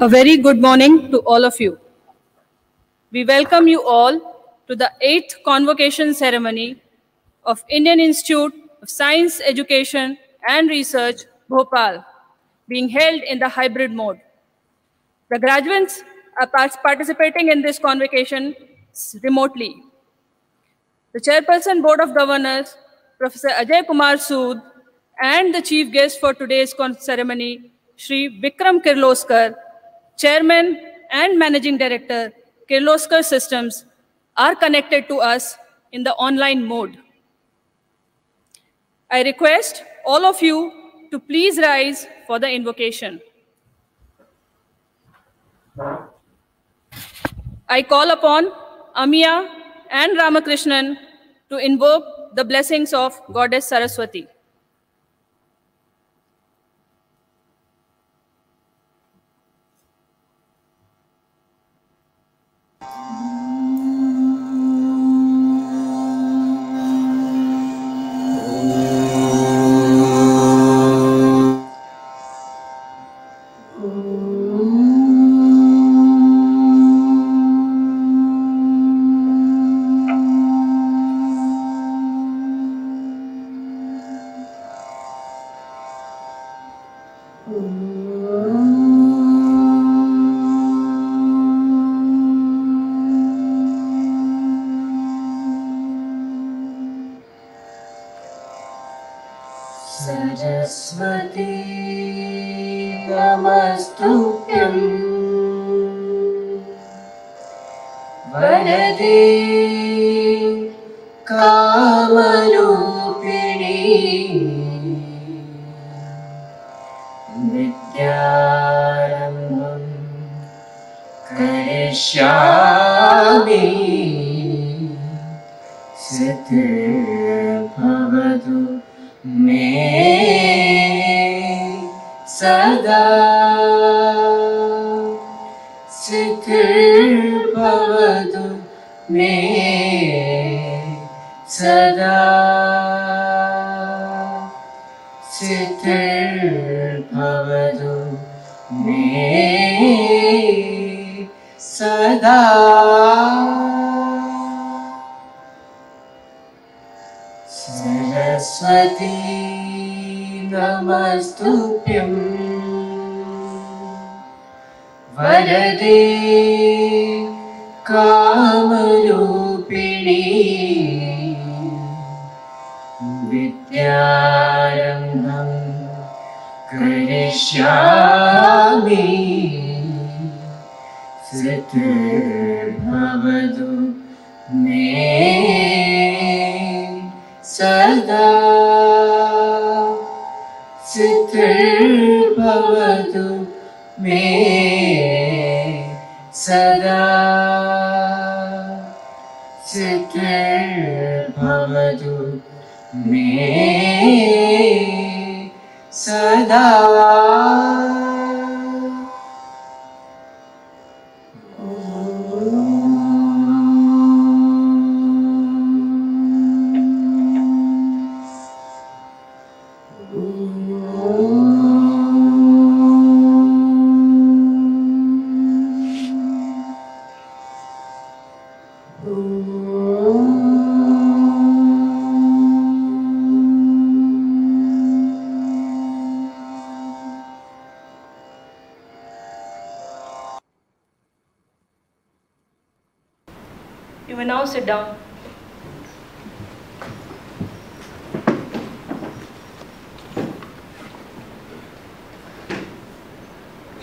A very good morning to all of you. We welcome you all to the 8th Convocation ceremony of Indian Institute of Science, Education and Research, Bhopal, being held in the hybrid mode. The graduates are participating in this convocation remotely. The Chairperson Board of Governors, Professor Ajay Kumar Sood, and the chief guest for today's ceremony, Shri Vikram Kirloskar, Chairman and Managing Director, Kirloskar Systems, are connected to us in the online mode. I request all of you to please rise for the invocation. I call upon Amiya and Ramakrishnan to invoke the blessings of Goddess Saraswati. Saraswati Namastubhyam Varade Kamarupini Vidyarambham Karishyami Siddhir Bhavatu Me Sada Siddhir Bhavatu Me Sada Siddhir Bhavatu Me Sada Saraswati Namastubhyam Varade Kamarupini Vidyarambham Karishyami Siddhir Bhavatu Me Sada Siddhir Bhavatu Me Sada Siddhir Bhavatu Me Sada You may now sit down.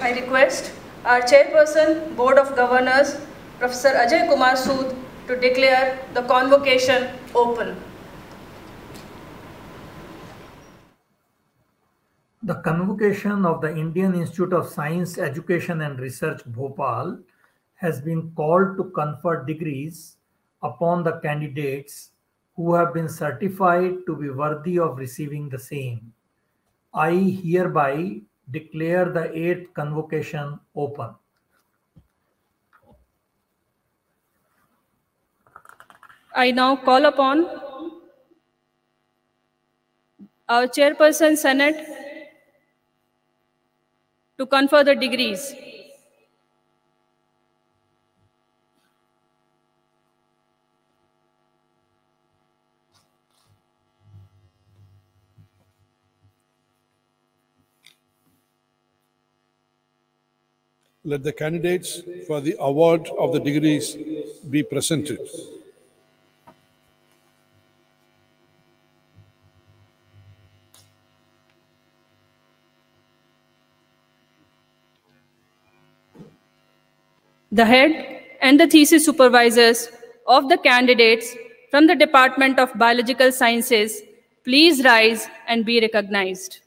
I request our Chairperson, Board of Governors, Professor Ajay Kumar Sood, to declare the convocation open. The convocation of the Indian Institute of Science, Education and Research, Bhopal, has been called to confer degrees upon the candidates who have been certified to be worthy of receiving the same. I hereby declare the 8th convocation open. I now call upon our Chairperson, Senate, to confer the degrees. Let the candidates for the award of the degrees be presented. The head and the thesis supervisors of the candidates from the Department of Biological Sciences, please rise and be recognized.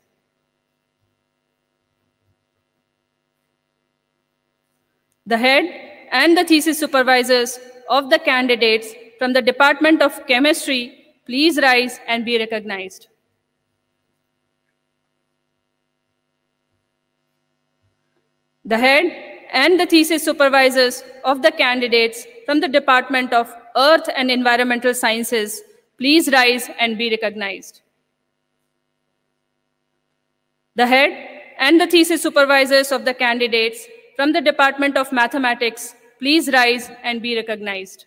The head and the thesis supervisors of the candidates from the Department of Chemistry, please rise and be recognized. The head and the thesis supervisors of the candidates from the Department of Earth and Environmental Sciences, please rise and be recognized. The head and the thesis supervisors of the candidates from the Department of Mathematics, please rise and be recognized.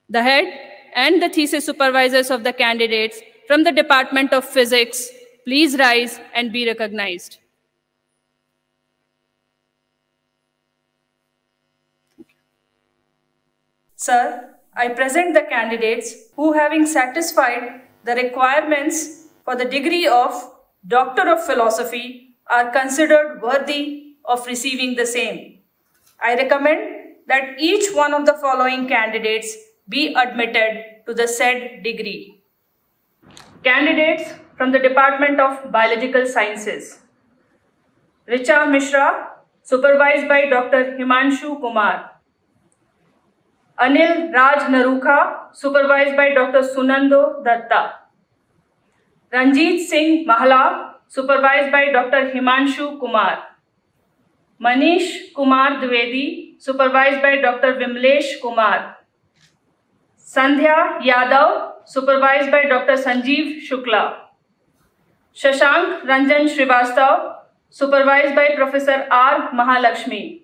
The head and the thesis supervisors of the candidates from the Department of Physics, please rise and be recognized. Sir, I present the candidates who, having satisfied the requirements for the degree of Doctor of Philosophy, are considered worthy of receiving the same. I recommend that each one of the following candidates be admitted to the said degree. Candidates from the Department of Biological Sciences. Richa Mishra, supervised by Dr. Himanshu Kumar. Anil Raj Narukha, supervised by Dr. Sunando Datta. Ranjit Singh Mahla, supervised by Dr. Himanshu Kumar. Manish Kumar Dwivedi, supervised by Dr. Vimlesh Kumar. Sandhya Yadav, supervised by Dr. Sanjeev Shukla. Shashank Ranjan Srivastav, supervised by Professor R. Mahalakshmi.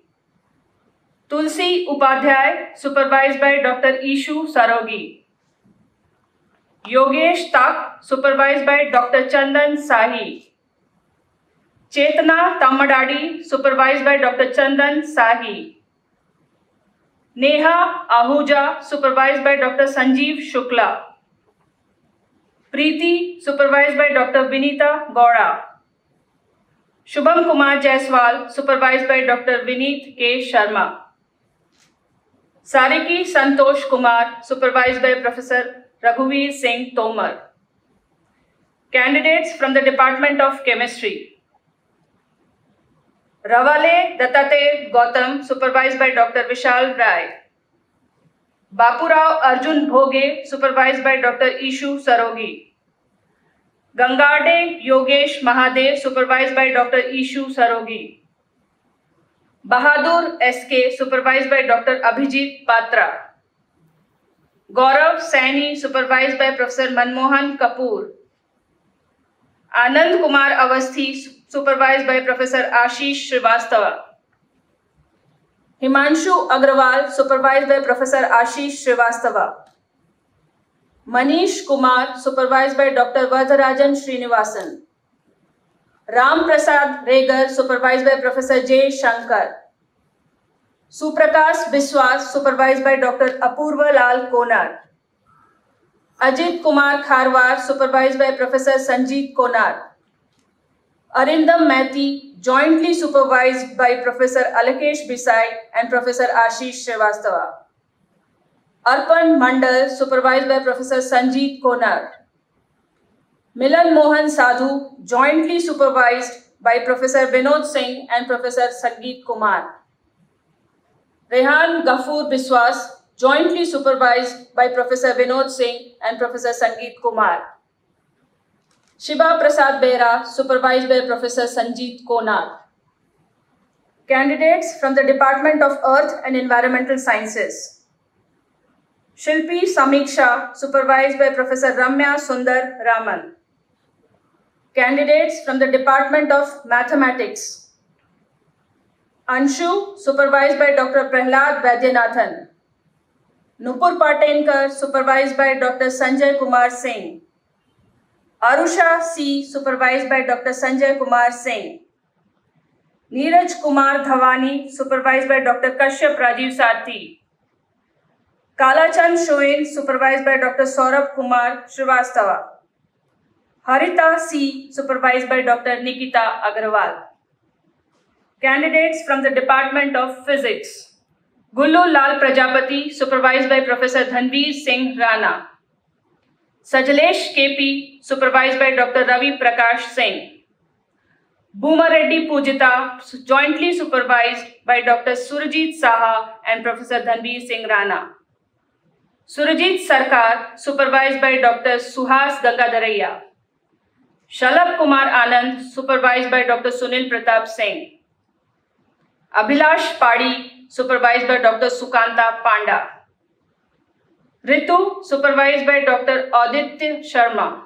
Tulsi Upadhyay, supervised by Dr. Ishu Sarogi. Yogesh Tak, supervised by Dr. Chandan Sahi. Chetana Tammadadi, supervised by Dr. Chandan Sahi. Neha Ahuja, supervised by Dr. Sanjeev Shukla. Preeti, supervised by Dr. Vinita Gowda. Shubham Kumar Jaiswal, supervised by Dr. Vineet K. Sharma. Sariki Santosh Kumar, supervised by Professor Raghuveer Singh Tomar. Candidates from the Department of Chemistry. Ravale Dattate Gautam, supervised by Dr. Vishal Rai. Bapurao Arjun Bhoge, supervised by Dr. Ishu Sarogi. Gangade Yogesh Mahadev, supervised by Dr. Ishu Sarogi. Bahadur SK, supervised by Dr. Abhijit Patra. Gaurav Saini, supervised by Professor Manmohan Kapoor. Anand Kumar Avasthi, supervised by Professor Ashish Srivastava. Himanshu Agrawal, supervised by Professor Ashish Srivastava. Manish Kumar, supervised by Dr. Vardharajan Srinivasan. Ram Prasad Regar, supervised by Professor J. Shankar. Suprakash Biswas, supervised by Dr. Apurva Lal Konar. Ajit Kumar Kharwar, supervised by Professor Sanjeet Konar. Arindam Mathi, jointly supervised by Professor Alakesh Bisai and Professor Ashish Srivastava. Arpan Mandal, supervised by Professor Sanjeet Konar. Milan Mohan Sadhu, jointly supervised by Professor Vinod Singh and Professor Sangeet Kumar. Rehan Ghafoor Biswas, jointly supervised by Professor Vinod Singh and Professor Sangeet Kumar. Shiba Prasad Behra, supervised by Professor Sanjeet Konar. Candidates from the Department of Earth and Environmental Sciences. Shilpi Samiksha, supervised by Professor Ramya Sundar Raman. Candidates from the Department of Mathematics. Anshu, supervised by Dr. Prahlad Vaidyanathan. Nupur Patenkar, supervised by Dr. Sanjay Kumar Singh. Arusha C, supervised by Dr. Sanjay Kumar Singh. Neeraj Kumar Dhawani, supervised by Dr. Kashyap Rajiv Sarthi. Kalachand Shoin, supervised by Dr. Saurabh Kumar Srivastava. Harita C, supervised by Dr. Nikita Agarwal. Candidates from the Department of Physics. Gullu Lal Prajapati, supervised by Professor Dhanveer Singh Rana. Sajalesh KP, supervised by Dr. Ravi Prakash Singh. Bhuma Reddy Pujita, jointly supervised by Dr. Surajit Saha and Professor Dhanveer Singh Rana. Surajit Sarkar, supervised by Dr. Suhas Gangadharaiya. Shalabh Kumar Anand, supervised by Dr. Sunil Pratap Singh. Abhilash Padi, supervised by Dr. Sukanta Panda. Ritu, supervised by Dr. Aditya Sharma.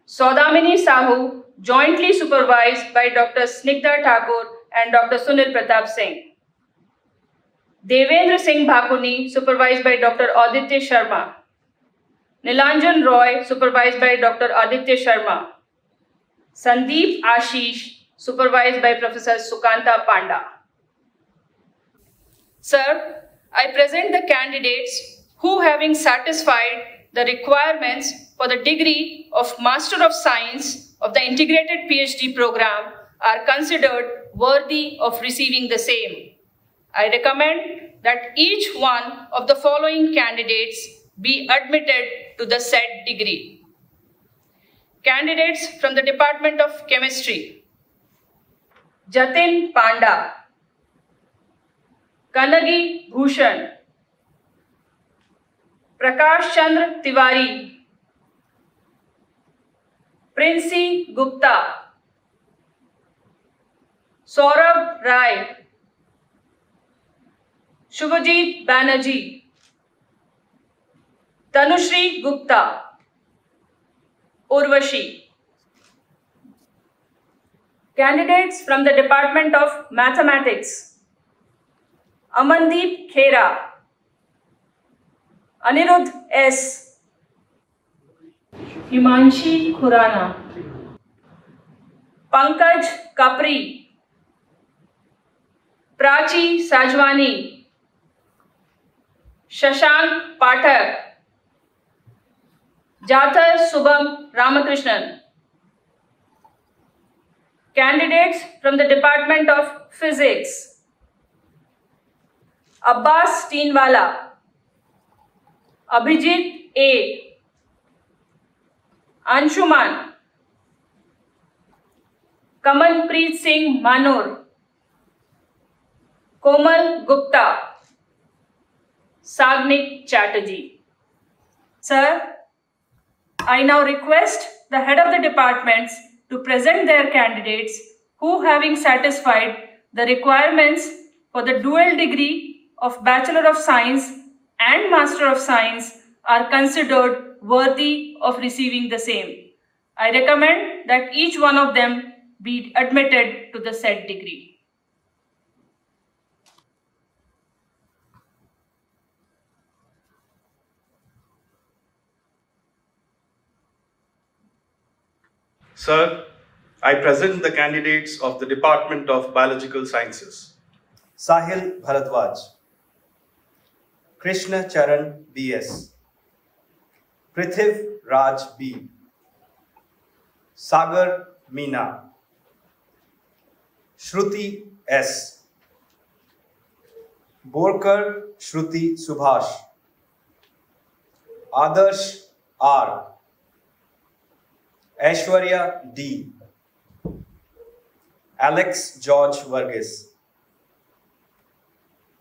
Saudamini Sahu, jointly supervised by Dr. Snigdha Thakur and Dr. Sunil Pratap Singh. Devendra Singh Bhakuni, supervised by Dr. Aditya Sharma. Nilanjan Roy, supervised by Dr. Aditya Sharma. Sandeep Ashish, supervised by Professor Sukanta Panda. Sir, I present the candidates who, having satisfied the requirements for the degree of Master of Science of the Integrated PhD program, are considered worthy of receiving the same. I recommend that each one of the following candidates be admitted to the said degree. Candidates from the Department of Chemistry. Jatin Panda. Kanagi Bhushan. Prakash Chandra Tiwari. Princey Gupta. Saurabh Rai. Shubhajit Banerjee. Tanushri Gupta. Urvashi. Candidates from the Department of Mathematics. Amandeep Khera. Anirudh S. Himanshi Khurana. Pankaj Kapri. Prachi Sajwani. Shashank Pathak. Jathar Subham Ramakrishnan. Candidates from the Department of Physics. Abbas Teenwala. Abhijit A. Anshuman. Kamalpreet Singh Manur. Komal Gupta. Sagnik Chatterjee. Sir, I now request the head of the departments to present their candidates who, having satisfied the requirements for the dual degree of Bachelor of Science and Master of Science, are considered worthy of receiving the same. I recommend that each one of them be admitted to the said degree. Sir, I present the candidates of the Department of Biological Sciences. Sahil Bharadwaj, Krishna Charan B.S., Prithiv Raj B., Sagar Meena, Shruti S., Borkar Shruti Subhash, Adarsh R., Aishwarya D., Alex George Varghese,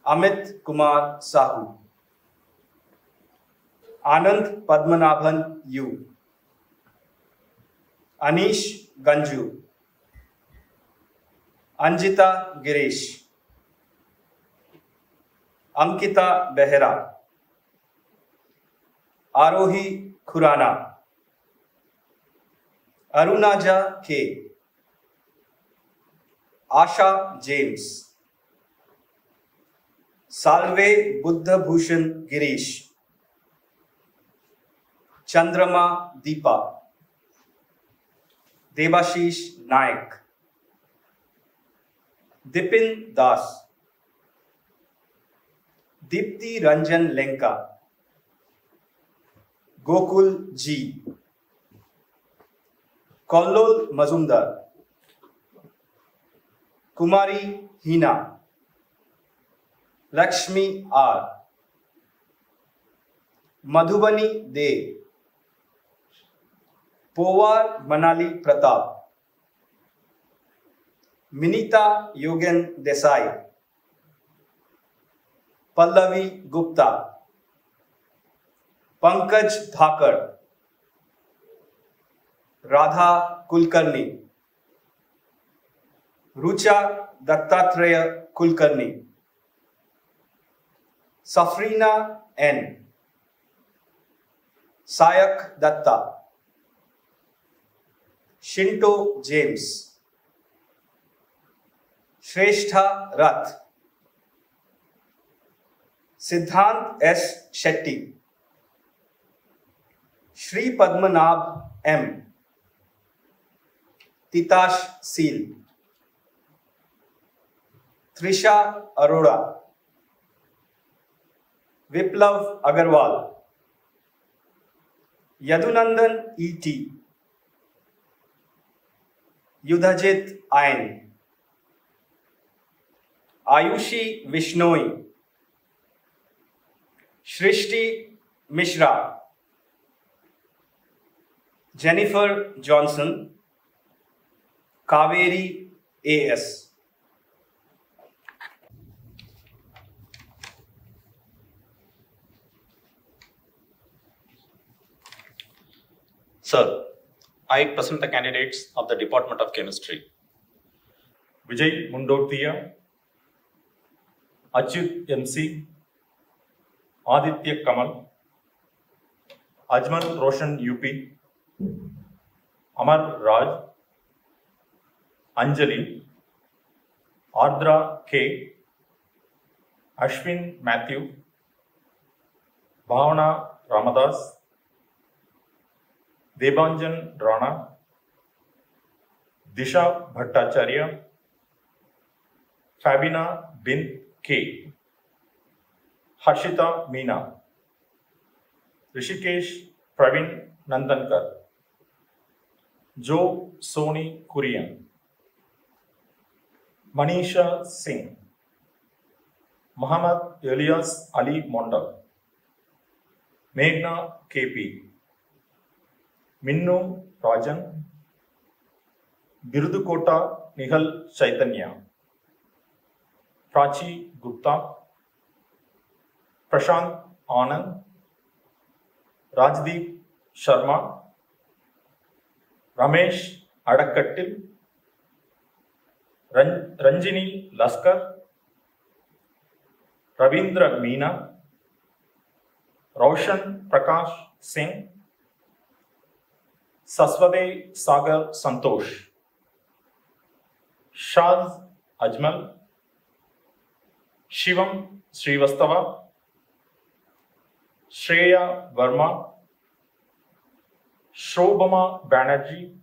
Amit Kumar Sahu, Anand Padmanabhan U., Anish Ganju, Anjita Girish, Ankita Behera, Arohi Khurana, Arunaja K., Asha James, Salve Buddha Bhushan Girish, Chandrama Deepa, Devashish Naik, Dipin Das, Dipti Ranjan Lenka, Gokul G, Kollol Mazumdar, Kumari Hina, Lakshmi R, Madhubani De, Powar Manali Pratap, Minita Yogen Desai, Pallavi Gupta, Pankaj Thakar, Radha Kulkarni, Rucha Dattatreya Kulkarni, Safrina N, Sayak Datta, Shinto James, Shrestha Rath, Siddhant S. Shetty, Shri Padmanabh M, Titash Seal, Trisha Arora, Viplav Agarwal, Yadunandan E.T., Yudhajit Ain, Ayushi Vishnoi, Shrishti Mishra, Jennifer Johnson, Kaveri A.S. Sir, I present the candidates of the Department of Chemistry. Vijay Mundotia, Achyut MC, Aditya Kamal, Ajmal Roshan UP, Amar Raj, Anjali, Ardra K, Ashwin Matthew, Bhavana Ramadas, Debanjan Rana, Disha Bhattacharya, Fabina Bin K, Harshita Meena, Rishikesh Pravin Nandankar, Jo Soni Kurian, Manisha Singh, Muhammad Elias Ali Monda, Meghna KP, Minnu Rajan, Birudukota Nihal Chaitanya, Prachi Gupta, Prashant Anand, Rajdeep Sharma, Ramesh Adakattil, Ranjini Laskar, Ravindra Meena, Roshan Prakash Singh, Saswade Sagar Santosh, Shaz Ajmal, Shivam Srivastava, Shreya Verma, Shobhama Banerjee,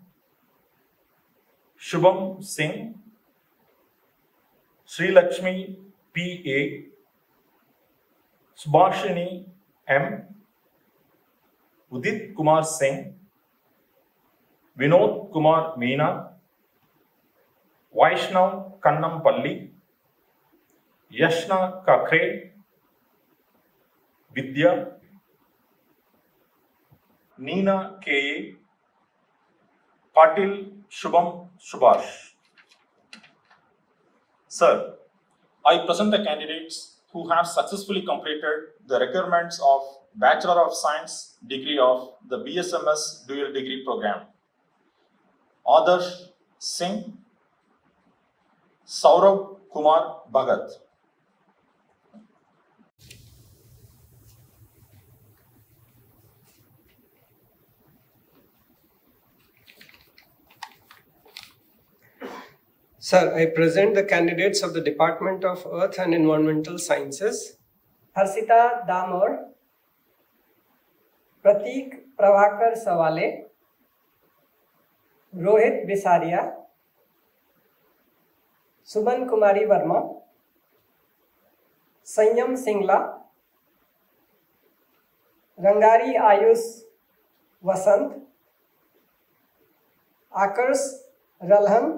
Shubham Singh, Sri Lakshmi P.A., Subhashini M., Udit Kumar Singh, Vinod Kumar Meena, Vaishnav Kannampalli, Yashna Kakre, Vidya, Neena K.A., Patil Shubham Subhash. Sir, I present the candidates who have successfully completed the requirements of Bachelor of Science degree of the BSMS Dual Degree Program. Adarsh Singh, Saurabh Kumar Bhagat. Sir, I present the candidates of the Department of Earth and Environmental Sciences. Harsita Damor, Pratik Prabhakar Sawale, Rohit Bisaria, सुमन कुमारी वर्मा, संयम सिंगला, रंगारी आयुष वसंत, आकर्ष Ralhan,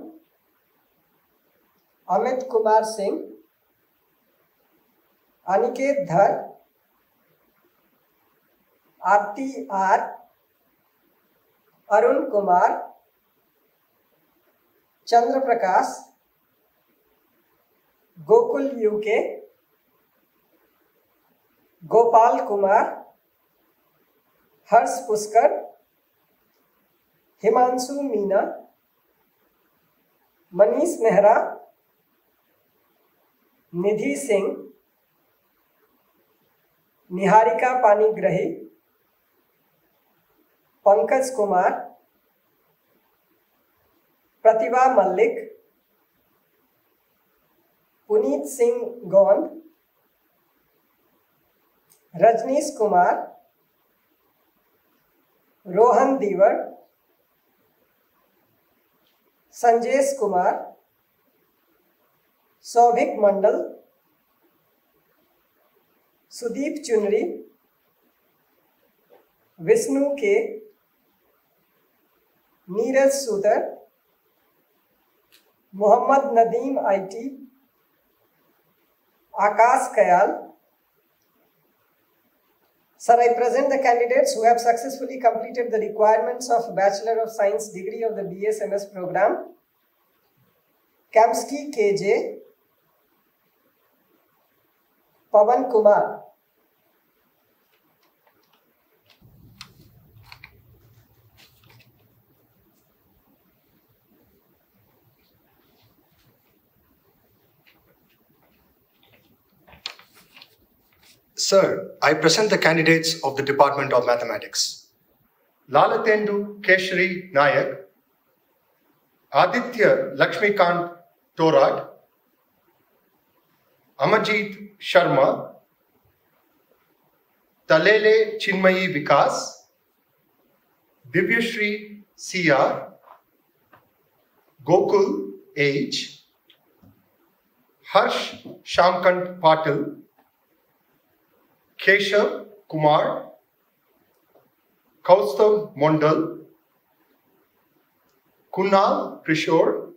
Amit Kumar Singh, Aniket Dhar, Aarti R, Arun Kumar, Chandra Prakash, Gokul UK, Gopal Kumar, Harsh Pushkar, Himanshu Meena, Manish Mehra, Nidhi Singh, Niharika Panigrahi, Pankaj Kumar, Pratibha Mallick, Punit Singh Gond, Rajnish Kumar, Rohan दीवर, Sanjesh Kumar, Saubhik Mandal, Sudeep Chunari, Vishnu K, Neeraj Sudar, Mohammad Nadeem IT, Akash Kayal. Sir, I present the candidates who have successfully completed the requirements of Bachelor of Science degree of the BSMS program. Kamsky KJ, Pavan Kumar. Sir, I present the candidates of the Department of Mathematics. Lalatendu Keshri Nayak, Aditya Lakshmikant Torad, Amajit Sharma, Talele Chinmayi Vikas, Divyashri CR, Gokul H, Harsh Shamkant Patil, Keshav Kumar, Kaustav Mondal, Kunal Krishore,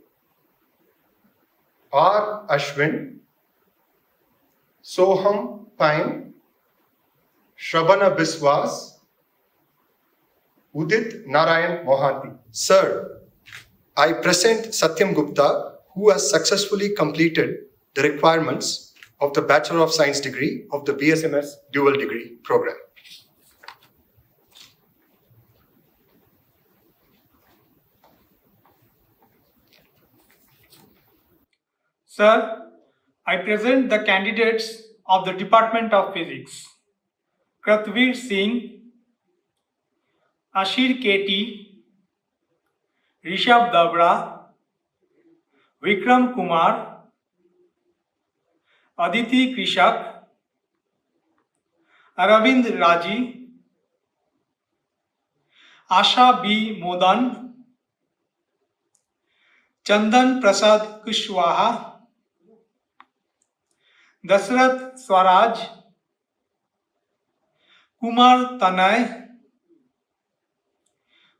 R. Ashwin, Soham Pain, Shravana Biswas, Udit Narayan Mohanty. Sir, I present Satyam Gupta, who has successfully completed the requirements of the Bachelor of Science degree of the BSMS dual degree program. Sir, I present the candidates of the Department of Physics. Kratveer Singh, Ashir KT, Rishabh Dabra, Vikram Kumar, Aditi Krishak, Aravind Raji, Asha B. Modan, Chandan Prasad Kushwaha, Dasrath Swaraj, Kumar Tanay,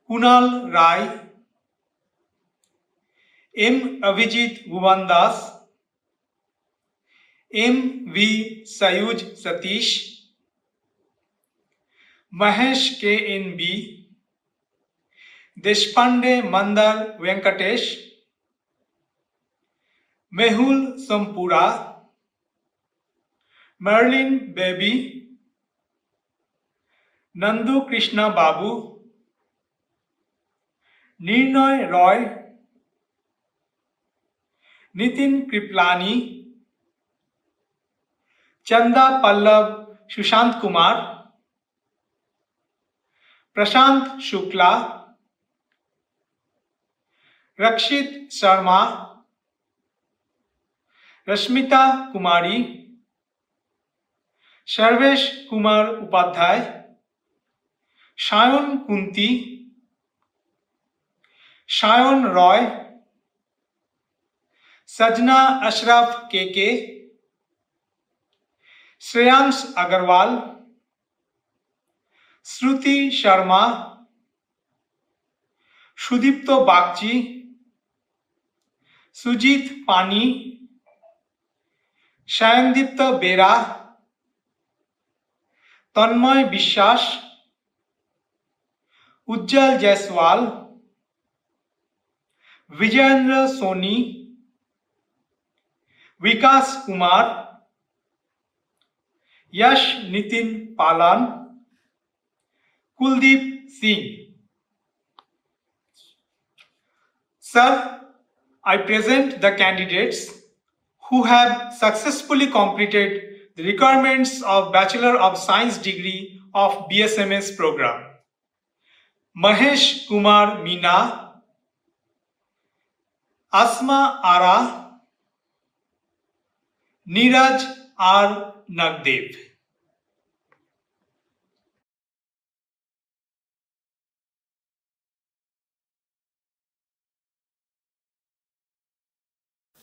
Kunal Rai, M. Avijit Bhuvandas, M. V. Sayuj Satish, Mahesh K. N. B., Deshpande Mandar Venkatesh, Mehul Sampura, Merlin Baby, Nandu Krishna Babu, Nirnoy Roy, Nitin Kriplani, Chanda Pallav Sushant Kumar, Prashant Shukla, Rakshit Sharma, Rashmita Kumari, Sharvesh Kumar Upadhyay, Shayon Kunti, Shayon Roy, सजना अशरफ के, श्रेयांश अग्रवाल, श्रुति शर्मा, सुदीप्त बागची, सुजीत पानी, शयनदीप्त बेरा, तन्मय विश्वास, उज्जवल जायसवाल, विजेंद्र सोनी, विकास कुमार, यश नितिन पालन, Kuldeep Singh. Sir, I present the candidates who have successfully completed the requirements of Bachelor of Science degree of BSMS program. Mahesh Kumar Meena, Asma Ara, Neeraj R. Nagdev.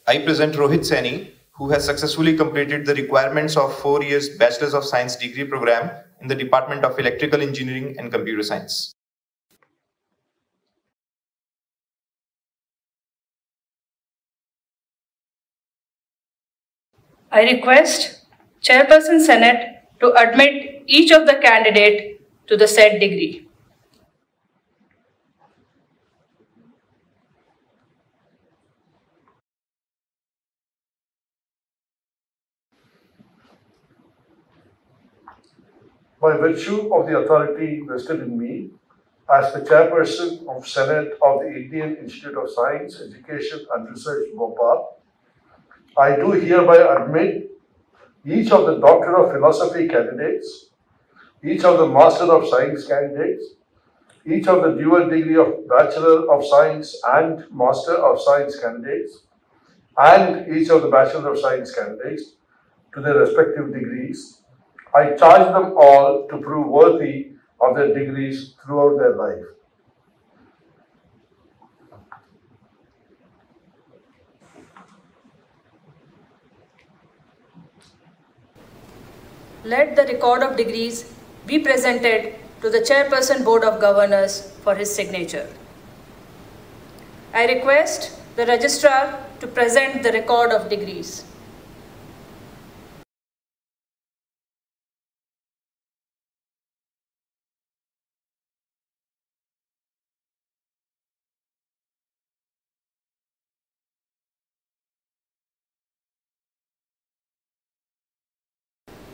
I present Rohit Saini, who has successfully completed the requirements of 4 years Bachelor of Science degree program in the Department of Electrical Engineering and Computer Science. I request Chairperson Senate to admit each of the candidate to the said degree. By virtue of the authority vested in me as the Chairperson of Senate of the Indian Institute of Science, Education and Research, Bhopal, I do hereby admit each of the Doctor of Philosophy candidates, each of the Master of Science candidates, each of the dual degree of Bachelor of Science and Master of Science candidates, and each of the Bachelor of Science candidates to their respective degrees. I charge them all to prove worthy of their degrees throughout their life. Let the record of degrees be presented to the Chairperson Board of Governors for his signature. I request the Registrar to present the record of degrees.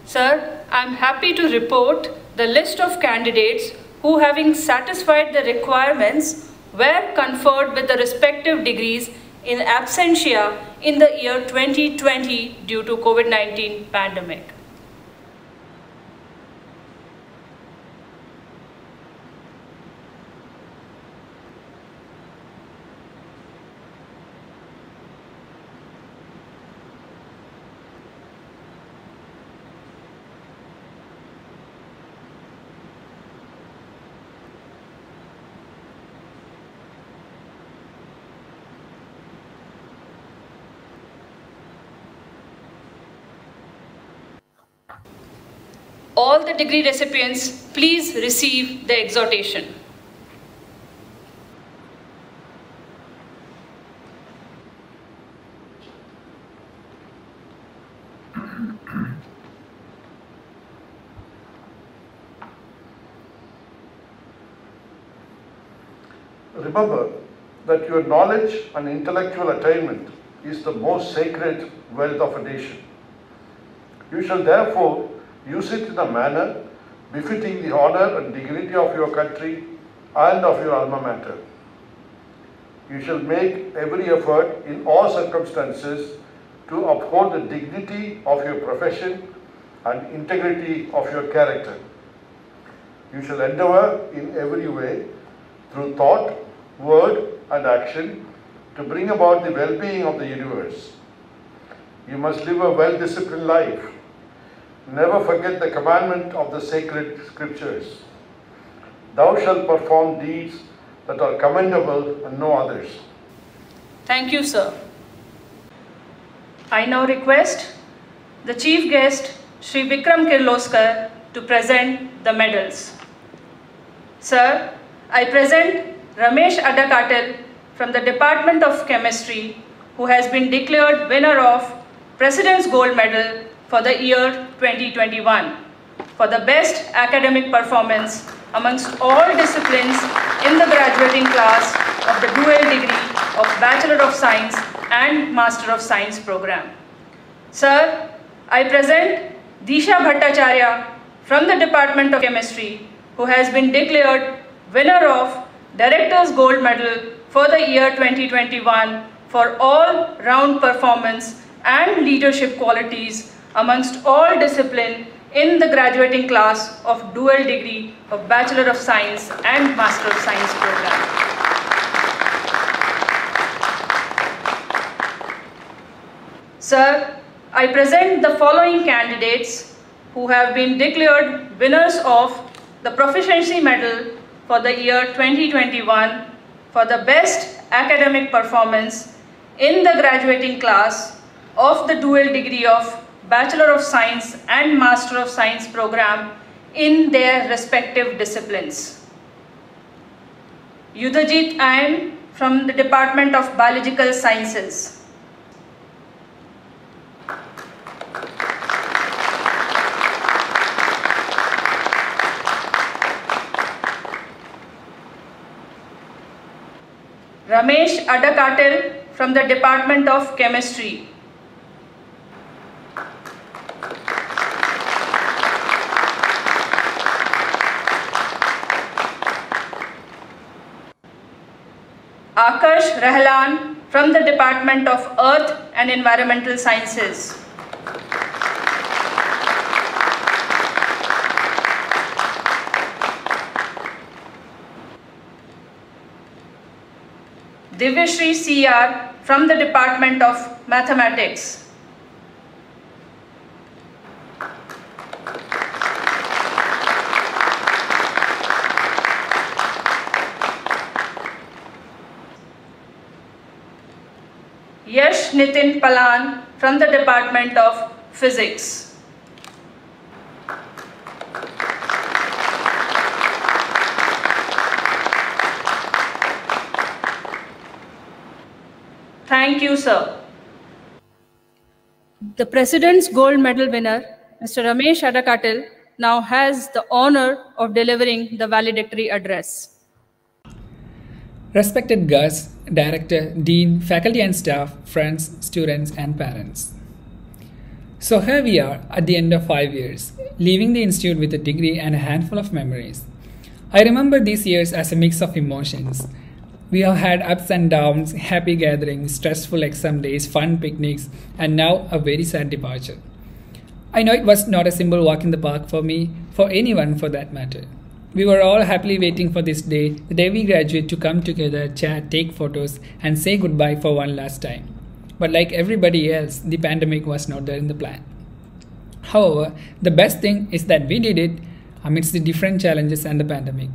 Sir, I am happy to report the list of candidates who, having satisfied the requirements, were conferred with the respective degrees in absentia in the year 2020 due to COVID-19 pandemic. All the degree recipients, please receive the exhortation. Remember that your knowledge and intellectual attainment is the most sacred wealth of a nation. You shall therefore use it in a manner befitting the honor and dignity of your country and of your alma mater. You shall make every effort in all circumstances to uphold the dignity of your profession and integrity of your character. You shall endeavor in every way, through thought, word and action, to bring about the well-being of the universe. You must live a well-disciplined life. Never forget the commandment of the sacred scriptures. Thou shalt perform deeds that are commendable and no others. Thank you, sir. I now request the Chief Guest, Shri Vikram Kirloskar, to present the medals. Sir, I present Ramesh Adakatil from the Department of Chemistry, who has been declared winner of President's Gold Medal for the year 2021 for the best academic performance amongst all disciplines in the graduating class of the dual degree of Bachelor of Science and Master of Science program. Sir, I present Disha Bhattacharya from the Department of Chemistry, who has been declared winner of Director's Gold Medal for the year 2021 for all round performance and leadership qualities amongst all discipline in the graduating class of dual degree of Bachelor of Science and Master of Science program. Sir, I present the following candidates who have been declared winners of the Proficiency Medal for the year 2021 for the best academic performance in the graduating class of the dual degree of Bachelor of Science and Master of Science program in their respective disciplines. Yudhajit Ayan from the Department of Biological Sciences. Ramesh Adakatil from the Department of Chemistry. Akash Rahlan from the Department of Earth and Environmental Sciences. Divyashree CR from the Department of Mathematics. Yash Nitin Palan from the Department of Physics. Thank you, sir. The President's Gold Medal winner, Mr. Ramesh Adakatil, now has the honor of delivering the valedictory address. Respected guests, director, dean, faculty and staff, friends, students and parents. So here we are at the end of 5 years, leaving the institute with a degree and a handful of memories. I remember these years as a mix of emotions. We have had ups and downs, happy gatherings, stressful exam days, fun picnics, and now a very sad departure. I know it was not a simple walk in the park for me, for anyone for that matter. We were all happily waiting for this day, the day we graduate, to come together, chat, take photos, and say goodbye for one last time. But like everybody else, the pandemic was not there in the plan. However, the best thing is that we did it amidst the different challenges and the pandemic.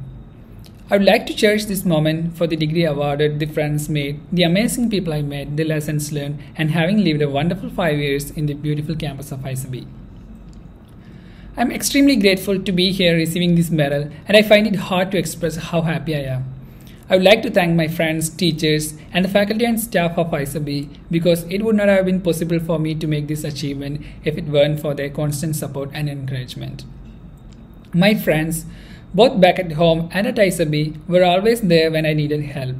I would like to cherish this moment for the degree awarded, the friends made, the amazing people I met, the lessons learned, and having lived a wonderful 5 years in the beautiful campus of IISER. I'm extremely grateful to be here receiving this medal, and I find it hard to express how happy I am. I would like to thank my friends, teachers, and the faculty and staff of IISER because it would not have been possible for me to make this achievement if it weren't for their constant support and encouragement. My friends, both back at home and at IISER, were always there when I needed help,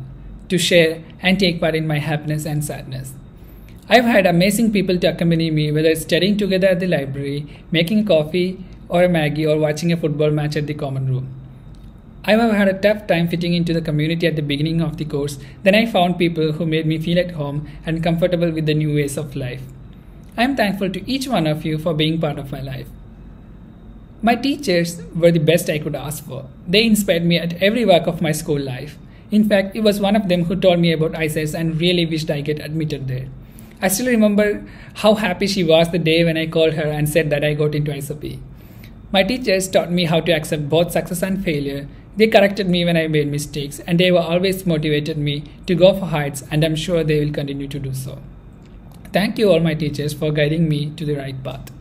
to share and take part in my happiness and sadness. I've had amazing people to accompany me, whether it's studying together at the library, making a coffee or a Maggie, or watching a football match at the common room. I have had a tough time fitting into the community at the beginning of the course. Then I found people who made me feel at home and comfortable with the new ways of life. I am thankful to each one of you for being part of my life. My teachers were the best I could ask for. They inspired me at every walk of my school life. In fact, it was one of them who told me about IISER and really wished I get admitted there. I still remember how happy she was the day when I called her and said that I got into IISER. My teachers taught me how to accept both success and failure. They corrected me when I made mistakes, and they were always motivated me to go for heights, and I'm sure they will continue to do so. Thank you all my teachers for guiding me to the right path.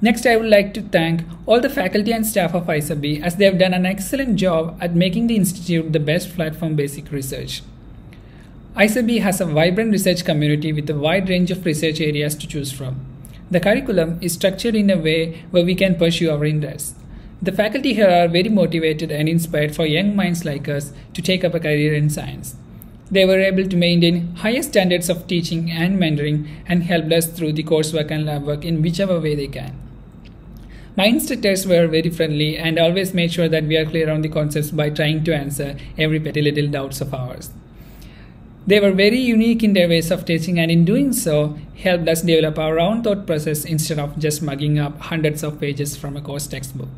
Next, I would like to thank all the faculty and staff of IISER as they have done an excellent job at making the institute the best platform basic research. IISER has a vibrant research community with a wide range of research areas to choose from. The curriculum is structured in a way where we can pursue our interests. The faculty here are very motivated and inspired for young minds like us to take up a career in science. They were able to maintain higher standards of teaching and mentoring and helped us through the coursework and lab work in whichever way they can. My instructors were very friendly and always made sure that we are clear on the concepts by trying to answer every petty little doubts of ours. They were very unique in their ways of teaching and in doing so helped us develop our own thought process instead of just mugging up hundreds of pages from a course textbook.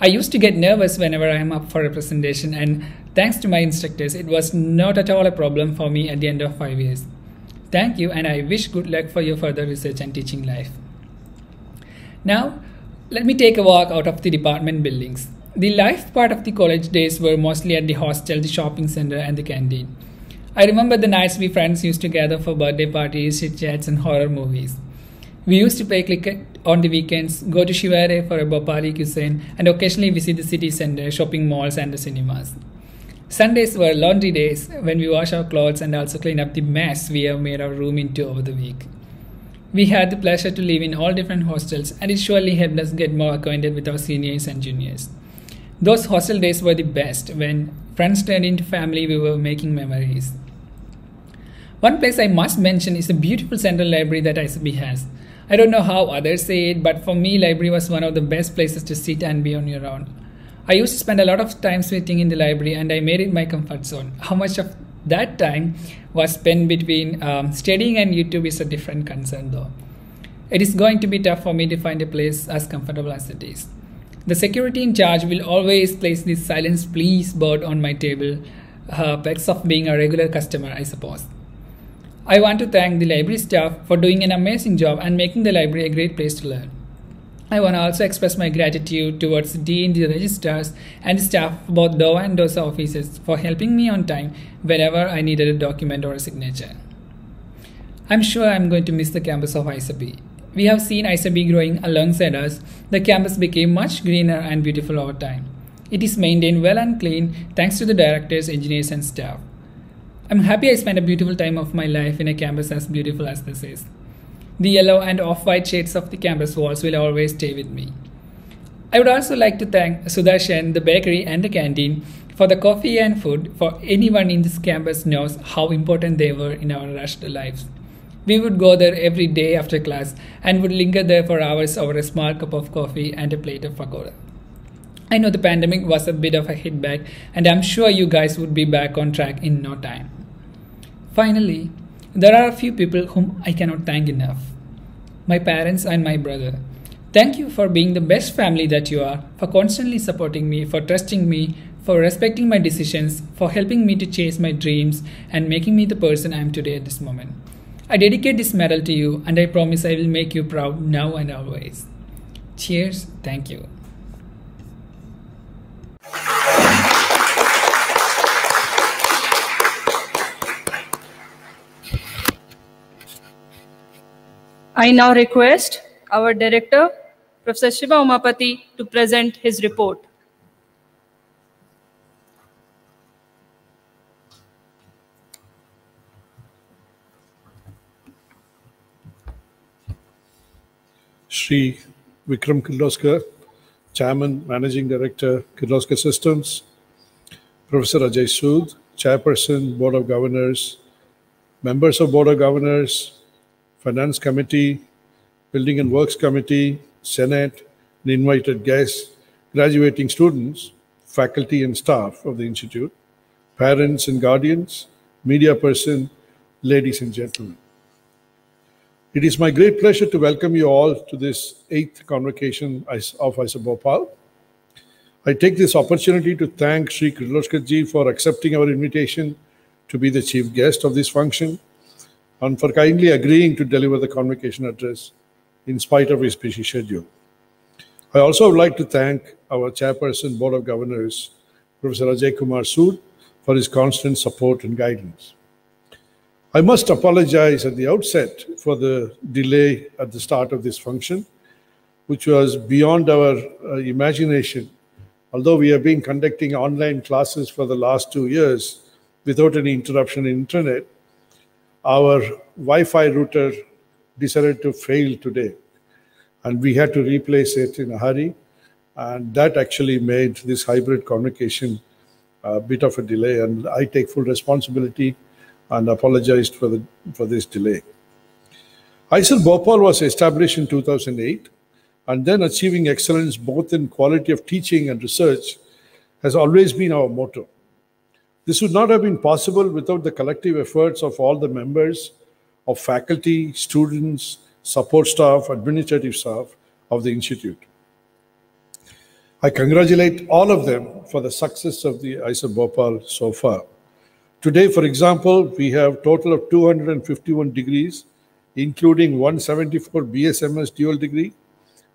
I used to get nervous whenever I am up for a presentation, and thanks to my instructors, it was not at all a problem for me at the end of 5 years. Thank you, and I wish good luck for your further research and teaching life. Now, let me take a walk out of the department buildings. The life part of the college days were mostly at the hostel, the shopping center, and the canteen. I remember the nights we friends used to gather for birthday parties, chit-chats, and horror movies. We used to play cricket on the weekends, go to Shivare for a Bhopali cuisine, and occasionally visit the city center, shopping malls, and the cinemas. Sundays were laundry days when we wash our clothes and also clean up the mess we have made our room into over the week. We had the pleasure to live in all different hostels, and it surely helped us get more acquainted with our seniors and juniors. Those hostel days were the best. When friends turned into family, we were making memories. One place I must mention is the beautiful central library that IISER has. I don't know how others say it, but for me, library was one of the best places to sit and be on your own. I used to spend a lot of time sitting in the library, and I made it my comfort zone. How much of that time was spent between studying and YouTube is a different concern though. It is going to be tough for me to find a place as comfortable as it is. The security in charge will always place this silence please board on my table, perks of being a regular customer, I suppose. I want to thank the library staff for doing an amazing job and making the library a great place to learn. I want to also express my gratitude towards the dean, the registrars, and the staff of both DOA and DOSA offices for helping me on time whenever I needed a document or a signature. I'm sure I'm going to miss the campus of IISER. We have seen IISER growing alongside us. The campus became much greener and beautiful over time. It is maintained well and clean thanks to the directors, engineers, and staff. I'm happy I spent a beautiful time of my life in a campus as beautiful as this is. The yellow and off-white shades of the campus walls will always stay with me. I would also like to thank Sudarshan, the bakery, and the canteen for the coffee and food. For anyone in this campus knows how important they were in our rushed lives. We would go there every day after class and would linger there for hours over a small cup of coffee and a plate of pakoda. I know the pandemic was a bit of a hitback, and I'm sure you guys would be back on track in no time. Finally, there are a few people whom I cannot thank enough. My parents and my brother. Thank you for being the best family that you are, for constantly supporting me, for trusting me, for respecting my decisions, for helping me to chase my dreams, and making me the person I am today at this moment. I dedicate this medal to you, and I promise I will make you proud now and always. Cheers. Thank you. I now request our director, Professor Shiva Umapati, to present his report. Shri Vikram Kirloskar, Chairman, Managing Director, Kirloskar Systems, Professor Ajay Sood, Chairperson, Board of Governors, members of Board of Governors, Finance Committee, Building and Works Committee, Senate, and invited guests, graduating students, faculty and staff of the Institute, parents and guardians, media person, ladies and gentlemen. It is my great pleasure to welcome you all to this 8th Convocation of IISER Bhopal. I take this opportunity to thank Shri Kirloskar ji for accepting our invitation to be the chief guest of this function and for kindly agreeing to deliver the convocation address in spite of his busy schedule. I also would like to thank our Chairperson, Board of Governors, Professor Ajay Kumar Sood, for his constant support and guidance. I must apologize at the outset for the delay at the start of this function, which was beyond our imagination. Although we have been conducting online classes for the last 2 years without any interruption in internet, our Wi-Fi router decided to fail today, and we had to replace it in a hurry, and that actually made this hybrid convocation a bit of a delay, and I take full responsibility and apologized for this delay. IISER Bhopal was established in 2008, and then achieving excellence both in quality of teaching and research has always been our motto. This would not have been possible without the collective efforts of all the members of faculty, students, support staff, administrative staff of the Institute. I congratulate all of them for the success of the IISER Bhopal so far. Today, for example, we have a total of 251 degrees, including 174 BSMS dual degree,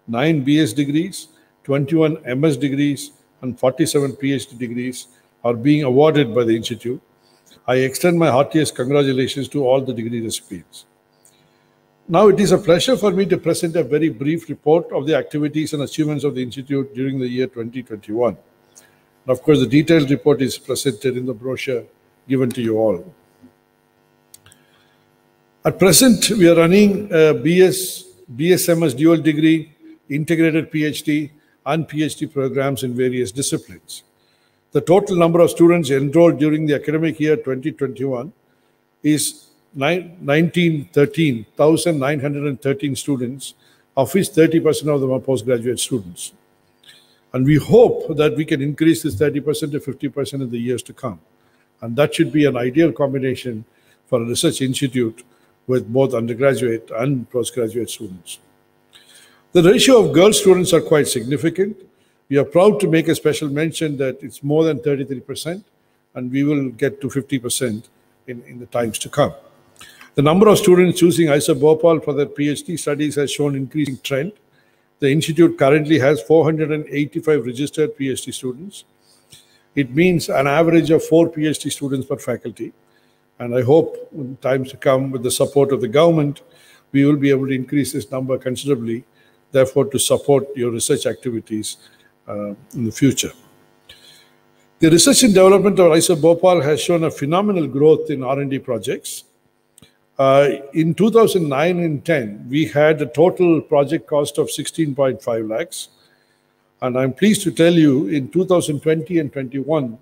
9 BS degrees, 21 MS degrees, and 47 PhD degrees are being awarded by the Institute. I extend my heartiest congratulations to all the degree recipients. Now it is a pleasure for me to present a very brief report of the activities and achievements of the Institute during the year 2021. And of course, the detailed report is presented in the brochure given to you all. At present, we are running a BSMS dual degree, integrated PhD, and PhD programs in various disciplines. The total number of students enrolled during the academic year 2021 is 1,913 students, of which 30% of them are postgraduate students. And we hope that we can increase this 30% to 50% in the years to come. And that should be an ideal combination for a research institute with both undergraduate and postgraduate students. The ratio of girl students are quite significant. We are proud to make a special mention that it's more than 33%, and we will get to 50% in the times to come. The number of students choosing IISER Bhopal for their PhD studies has shown increasing trend. The Institute currently has 485 registered PhD students. It means an average of 4 PhD students per faculty. And I hope in times to come, with the support of the government, we will be able to increase this number considerably, therefore to support your research activities in the future. The research and development of IISER Bhopal has shown a phenomenal growth in R&D projects. In 2009 and 10, we had a total project cost of 16.5 lakhs. And I'm pleased to tell you, in 2020 and 21,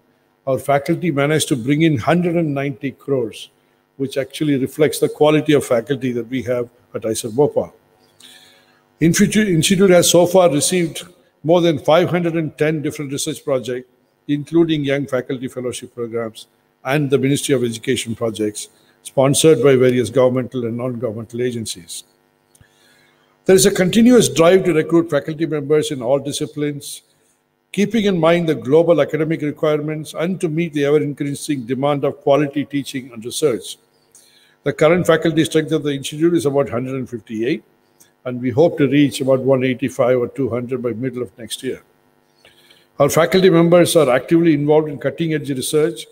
our faculty managed to bring in 190 crores, which actually reflects the quality of faculty that we have at IISER Bhopal. Institute has so far received more than 510 different research projects, including young faculty fellowship programs and the Ministry of Education projects, sponsored by various governmental and non-governmental agencies. There is a continuous drive to recruit faculty members in all disciplines, keeping in mind the global academic requirements and to meet the ever-increasing demand of quality teaching and research. The current faculty strength of the Institute is about 158, and we hope to reach about 185 or 200 by middle of next year. Our faculty members are actively involved in cutting-edge research,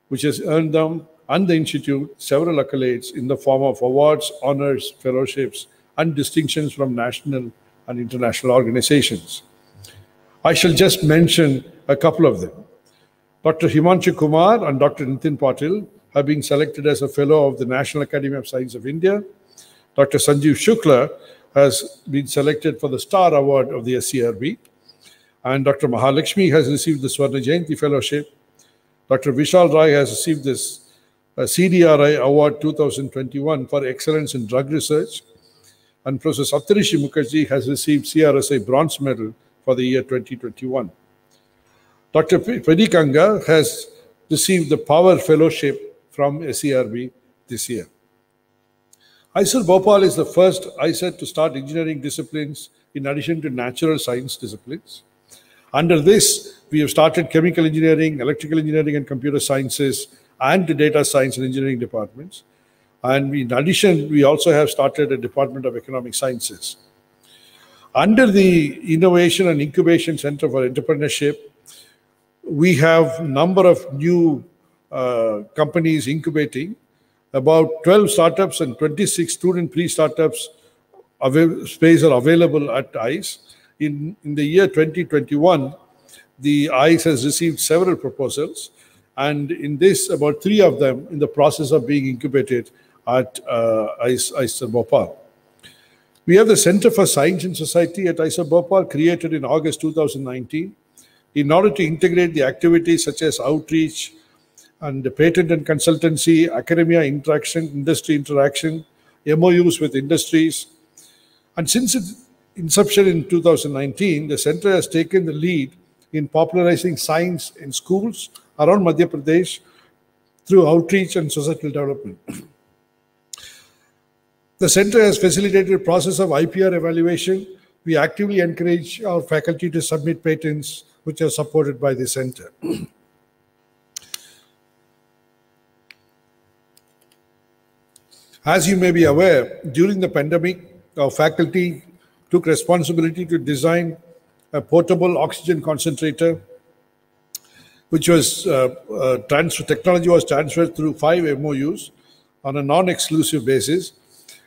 which has earned them and the Institute several accolades in the form of awards, honors, fellowships, and distinctions from national and international organizations. I shall just mention a couple of them. Dr. Himanshu Kumar and Dr. Nitin Patil have been selected as a fellow of the National Academy of Science of India. Dr. Sanjeev Shukla has been selected for the Star Award of the SCRB. And Dr. Mahalakshmi has received the Swarna Jayanti Fellowship. Dr. Vishal Rai has received this CDRI Award 2021 for excellence in drug research. And Professor Saptarishi Mukherjee has received CRSI Bronze Medal for the year 2021. Dr. Pedikanga has received the Power Fellowship from SCRB this year. IISER Bhopal is the first IISER to start engineering disciplines in addition to natural science disciplines. Under this, we have started chemical engineering, electrical engineering and computer sciences, and the data science and engineering departments. And in addition, we also have started a Department of Economic Sciences. Under the Innovation and Incubation Center for Entrepreneurship, we have a number of new companies incubating, About 12 startups and 26 student pre-startups space are available at IISE. In the year 2021, the IISE has received several proposals, and in this, about 3 of them in the process of being incubated at IISER Bhopal. We have the Center for Science and Society at IISER Bhopal, created in August 2019, in order to integrate the activities such as outreach and the patent and consultancy, academia interaction, industry interaction, MOUs with industries. And since its inception in 2019, the center has taken the lead in popularizing science in schools around Madhya Pradesh through outreach and societal development. The center has facilitated a process of IPR evaluation. We actively encourage our faculty to submit patents which are supported by the center. As you may be aware, during the pandemic, our faculty took responsibility to design a portable oxygen concentrator, which was technology was transferred through 5 MOUs on a non-exclusive basis.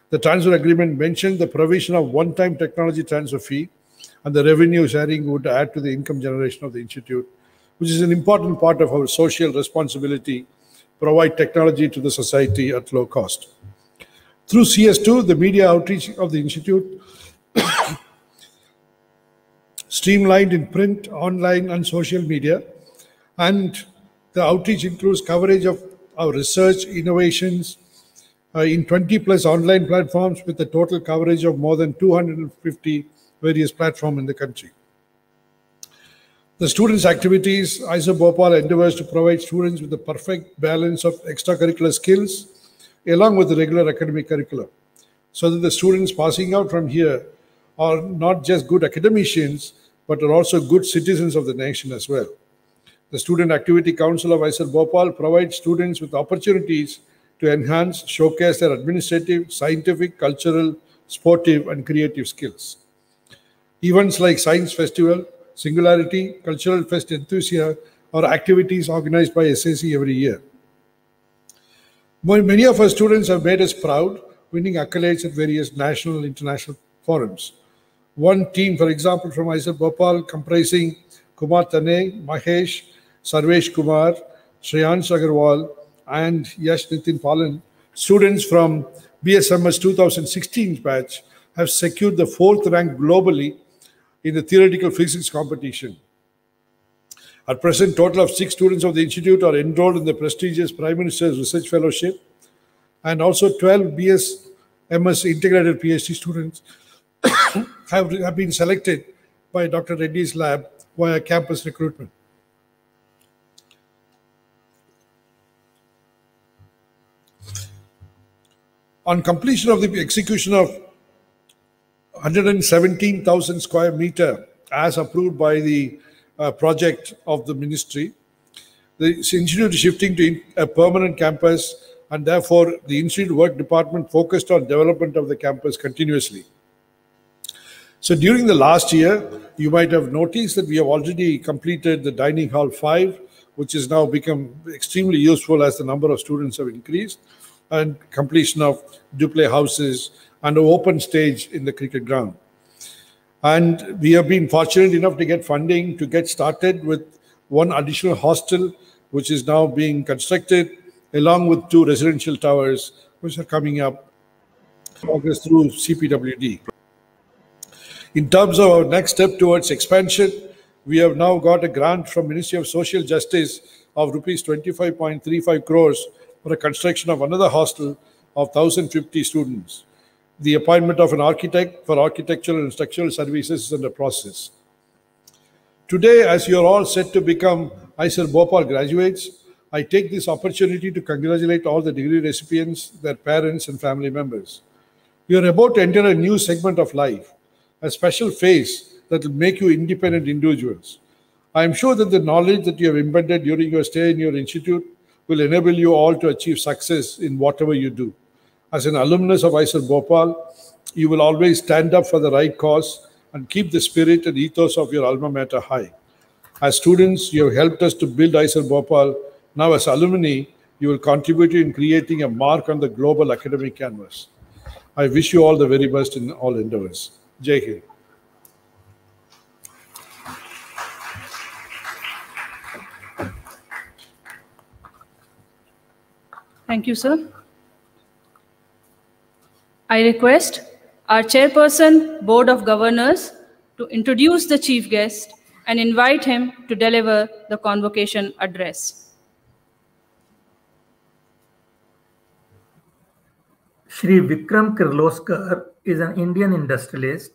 The transfer agreement mentioned the provision of one-time technology transfer fee, and the revenue sharing would add to the income generation of the institute, which is an important part of our social responsibility, provide technology to the society at low cost. Through CS2, the media outreach of the institute, streamlined in print, online, and social media, and the outreach includes coverage of our research innovations in 20+ online platforms with a total coverage of more than 250 various platforms in the country. The students' activities, IISER Bhopal endeavors to provide students with the perfect balance of extracurricular skills along with the regular academic curriculum, so that the students passing out from here are not just good academicians, but are also good citizens of the nation as well. The Student Activity Council of IISER Bhopal provides students with opportunities to enhance, showcase their administrative, scientific, cultural, sportive, and creative skills. Events like Science Festival, Singularity, Cultural Fest Enthusia are activities organized by SAC every year. Many of our students have made us proud, winning accolades at various national and international forums. One team, for example, from IISER Bhopal, comprising Kumar Tane, Mahesh, Sarvesh Kumar, Shreyansh Agarwal, and Yash Nitin Palan, students from BSMS 2016 batch, have secured the 4th rank globally in the theoretical physics competition. At present, total of 6 students of the institute are enrolled in the prestigious Prime Minister's Research Fellowship, and also 12 BSMS integrated PhD students have been selected by Dr. Reddy's lab via campus recruitment. On completion of the execution of 117,000 square meter as approved by the project of the ministry, the institute is shifting to a permanent campus, and therefore the institute work department focused on development of the campus continuously. So during the last year, you might have noticed that we have already completed the dining hall 5, which has now become extremely useful as the number of students have increased, and completion of duple houses and an open stage in the cricket ground. And we have been fortunate enough to get funding to get started with one additional hostel, which is now being constructed, along with 2 residential towers, which are coming up progress through CPWD. In terms of our next step towards expansion, we have now got a grant from Ministry of Social Justice of rupees 25.35 crores for a construction of another hostel of 1,050 students. The appointment of an architect for architectural and structural services is under process. Today, as you are all set to become IISER Bhopal graduates, I take this opportunity to congratulate all the degree recipients, their parents and family members. You are about to enter a new segment of life, a special phase that will make you independent individuals. I am sure that the knowledge that you have embedded during your stay in your institute will enable you all to achieve success in whatever you do. As an alumnus of IISER Bhopal, you will always stand up for the right cause and keep the spirit and ethos of your alma mater high. As students, you have helped us to build IISER Bhopal. Now as alumni, You will contribute in creating a mark on the global academic canvas. I wish you all the very best in all endeavors. Jai Hind. Thank you, sir. I request our Chairperson, Board of Governors, to introduce the Chief Guest and invite him to deliver the convocation address. Shri Vikram Kirloskar is an Indian industrialist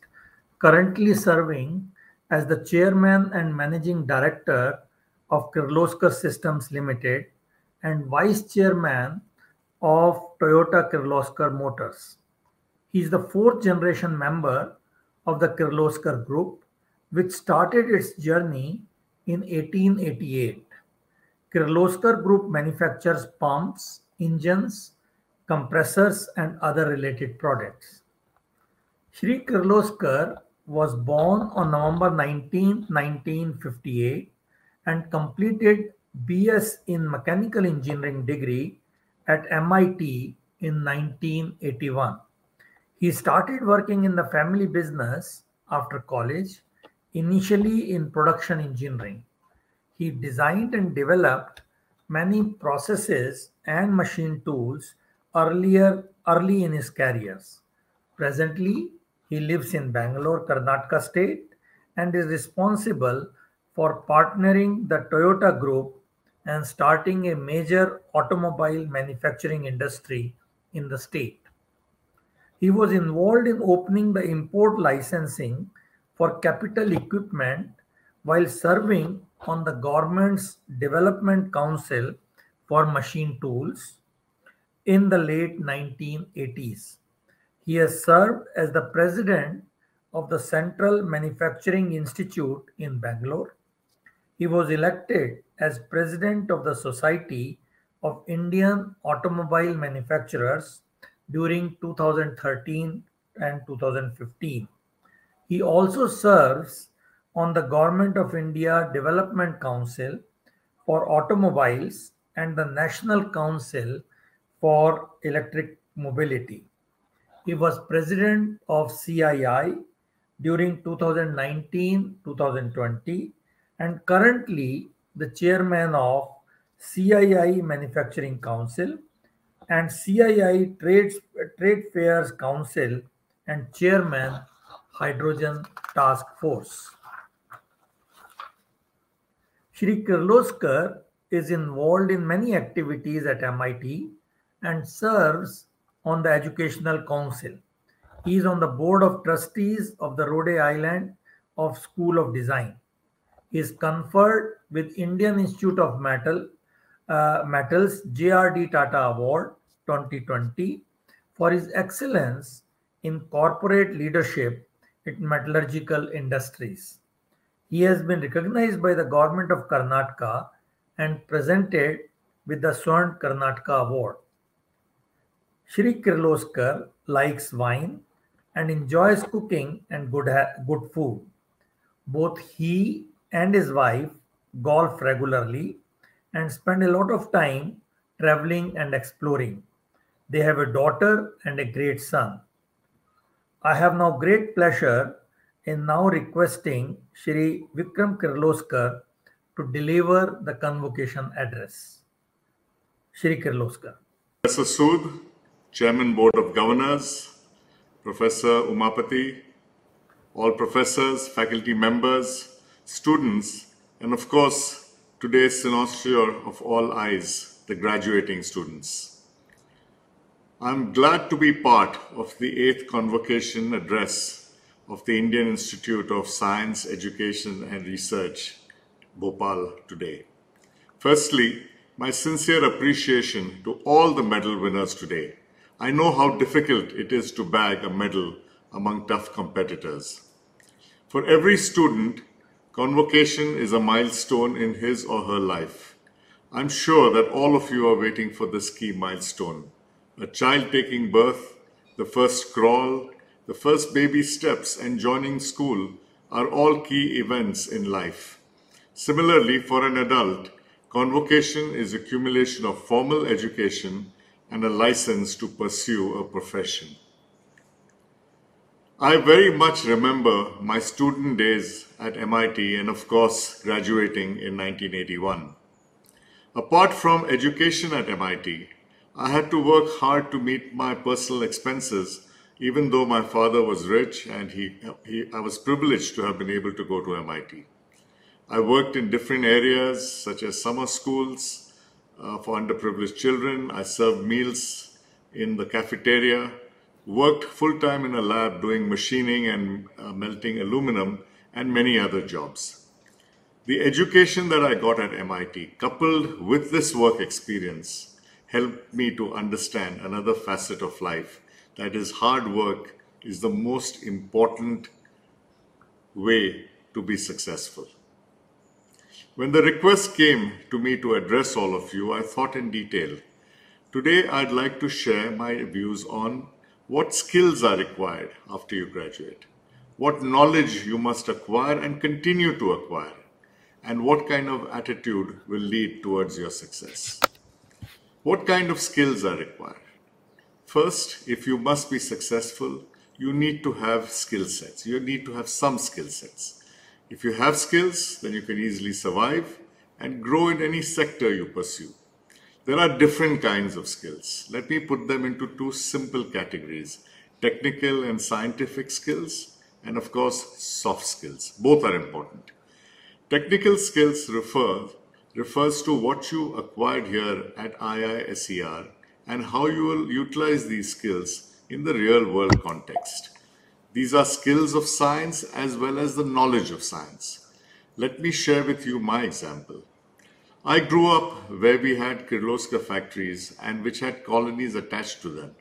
currently serving as the Chairman and Managing Director of Kirloskar Systems Limited and Vice Chairman of Toyota Kirloskar Motors. He is the fourth generation member of the Kirloskar Group, which started its journey in 1888. Kirloskar Group manufactures pumps, engines, compressors, and other related products. Shri Kirloskar was born on November 19, 1958 and completed BS in Mechanical Engineering degree at MIT in 1981. He started working in the family business after college, initially in production engineering. He designed and developed many processes and machine tools early in his careers. Presently, he lives in Bangalore, Karnataka state, and is responsible for partnering the Toyota Group and starting a major automobile manufacturing industry in the state. He was involved in opening the import licensing for capital equipment while serving on the government's Development Council for Machine Tools in the late 1980s. He has served as the president of the Central Manufacturing Institute in Bangalore. He was elected as president of the Society of Indian Automobile Manufacturers during 2013 and 2015. He also serves on the Government of India Development Council for Automobiles and the National Council for Electric Mobility. He was president of CII during 2019-2020 and currently the chairman of CII Manufacturing Council and CII Trade Fairs Council and chairman Hydrogen Task Force. Shri Kirloskar is involved in many activities at MIT and serves on the Educational Council. He is on the Board of Trustees of the Rhode Island of School of Design. He is conferred with Indian Institute of Metals JRD Tata Award 2020 for his excellence in corporate leadership in metallurgical industries. He has been recognized by the government of Karnataka and presented with the Swarn Karnataka Award. Shri Kirloskar likes wine and enjoys cooking and good food. Both he and his wife golf regularly and spend a lot of time traveling and exploring. They have a daughter and a great son. I have now great pleasure in now requesting Shri Vikram Kirloskar to deliver the convocation address. Shri Kirloskar. Professor Sood, Chairman Board of Governors, Professor Umapati, all professors, faculty members, students, and of course, today's cynosure of all eyes, the graduating students. I'm glad to be part of the 8th Convocation Address of the Indian Institute of Science, Education and Research, Bhopal today. Firstly, my sincere appreciation to all the medal winners today. I know how difficult it is to bag a medal among tough competitors. For every student, convocation is a milestone in his or her life. I'm sure that all of you are waiting for this key milestone. A child taking birth, the first crawl, the first baby steps and joining school are all key events in life. Similarly, for an adult, Convocation is accumulation of formal education and a license to pursue a profession. I very much remember my student days at MIT and of course graduating in 1981. Apart from education at MIT, I had to work hard to meet my personal expenses, even though my father was rich and I was privileged to have been able to go to MIT. I worked in different areas such as summer schools for underprivileged children. I served meals in the cafeteria, worked full-time in a lab doing machining and melting aluminum, and many other jobs. The education that I got at MIT, coupled with this work experience, helped me to understand another facet of life, that is, hard work is the most important way to be successful. When the request came to me to address all of you, I thought in detail. Today, I'd like to share my views on what skills are required after you graduate, what knowledge you must acquire and continue to acquire, and what kind of attitude will lead towards your success. What kind of skills are required? First, if you must be successful, you need to have skill sets. You need to have some skill sets. If you have skills, then you can easily survive and grow in any sector you pursue. There are different kinds of skills. Let me put them into two simple categories: technical and scientific skills, and of course, soft skills. Both are important. Technical skills refers to what you acquired here at IISER and how you will utilize these skills in the real world context. These are skills of science as well as the knowledge of science. Let me share with you my example. I grew up where we had Kirloskar factories and which had colonies attached to them.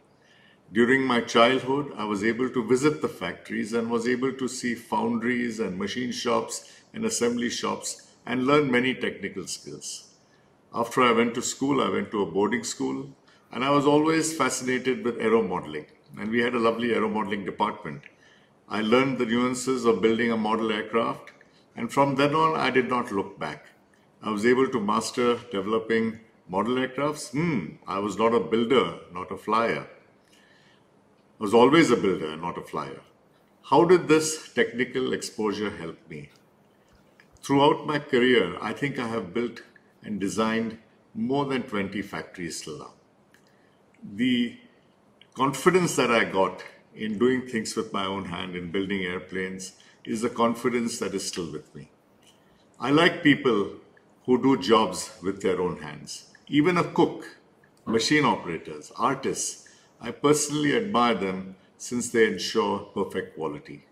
During my childhood, I was able to visit the factories and was able to see foundries and machine shops and assembly shops and learn many technical skills. After I went to school, I went to a boarding school, and I was always fascinated with aero modeling, and we had a lovely aero modeling department. I learned the nuances of building a model aircraft, and from then on, I did not look back. I was able to master developing model aircrafts. I was not a builder, not a flyer. I was always a builder, not a flyer. How did this technical exposure help me? Throughout my career, I think I have built and designed more than 20 factories till now. The confidence that I got in doing things with my own hand, in building airplanes, is the confidence that is still with me. I like people who do jobs with their own hands. Even a cook, machine operators, artists, I personally admire them since they ensure perfect quality.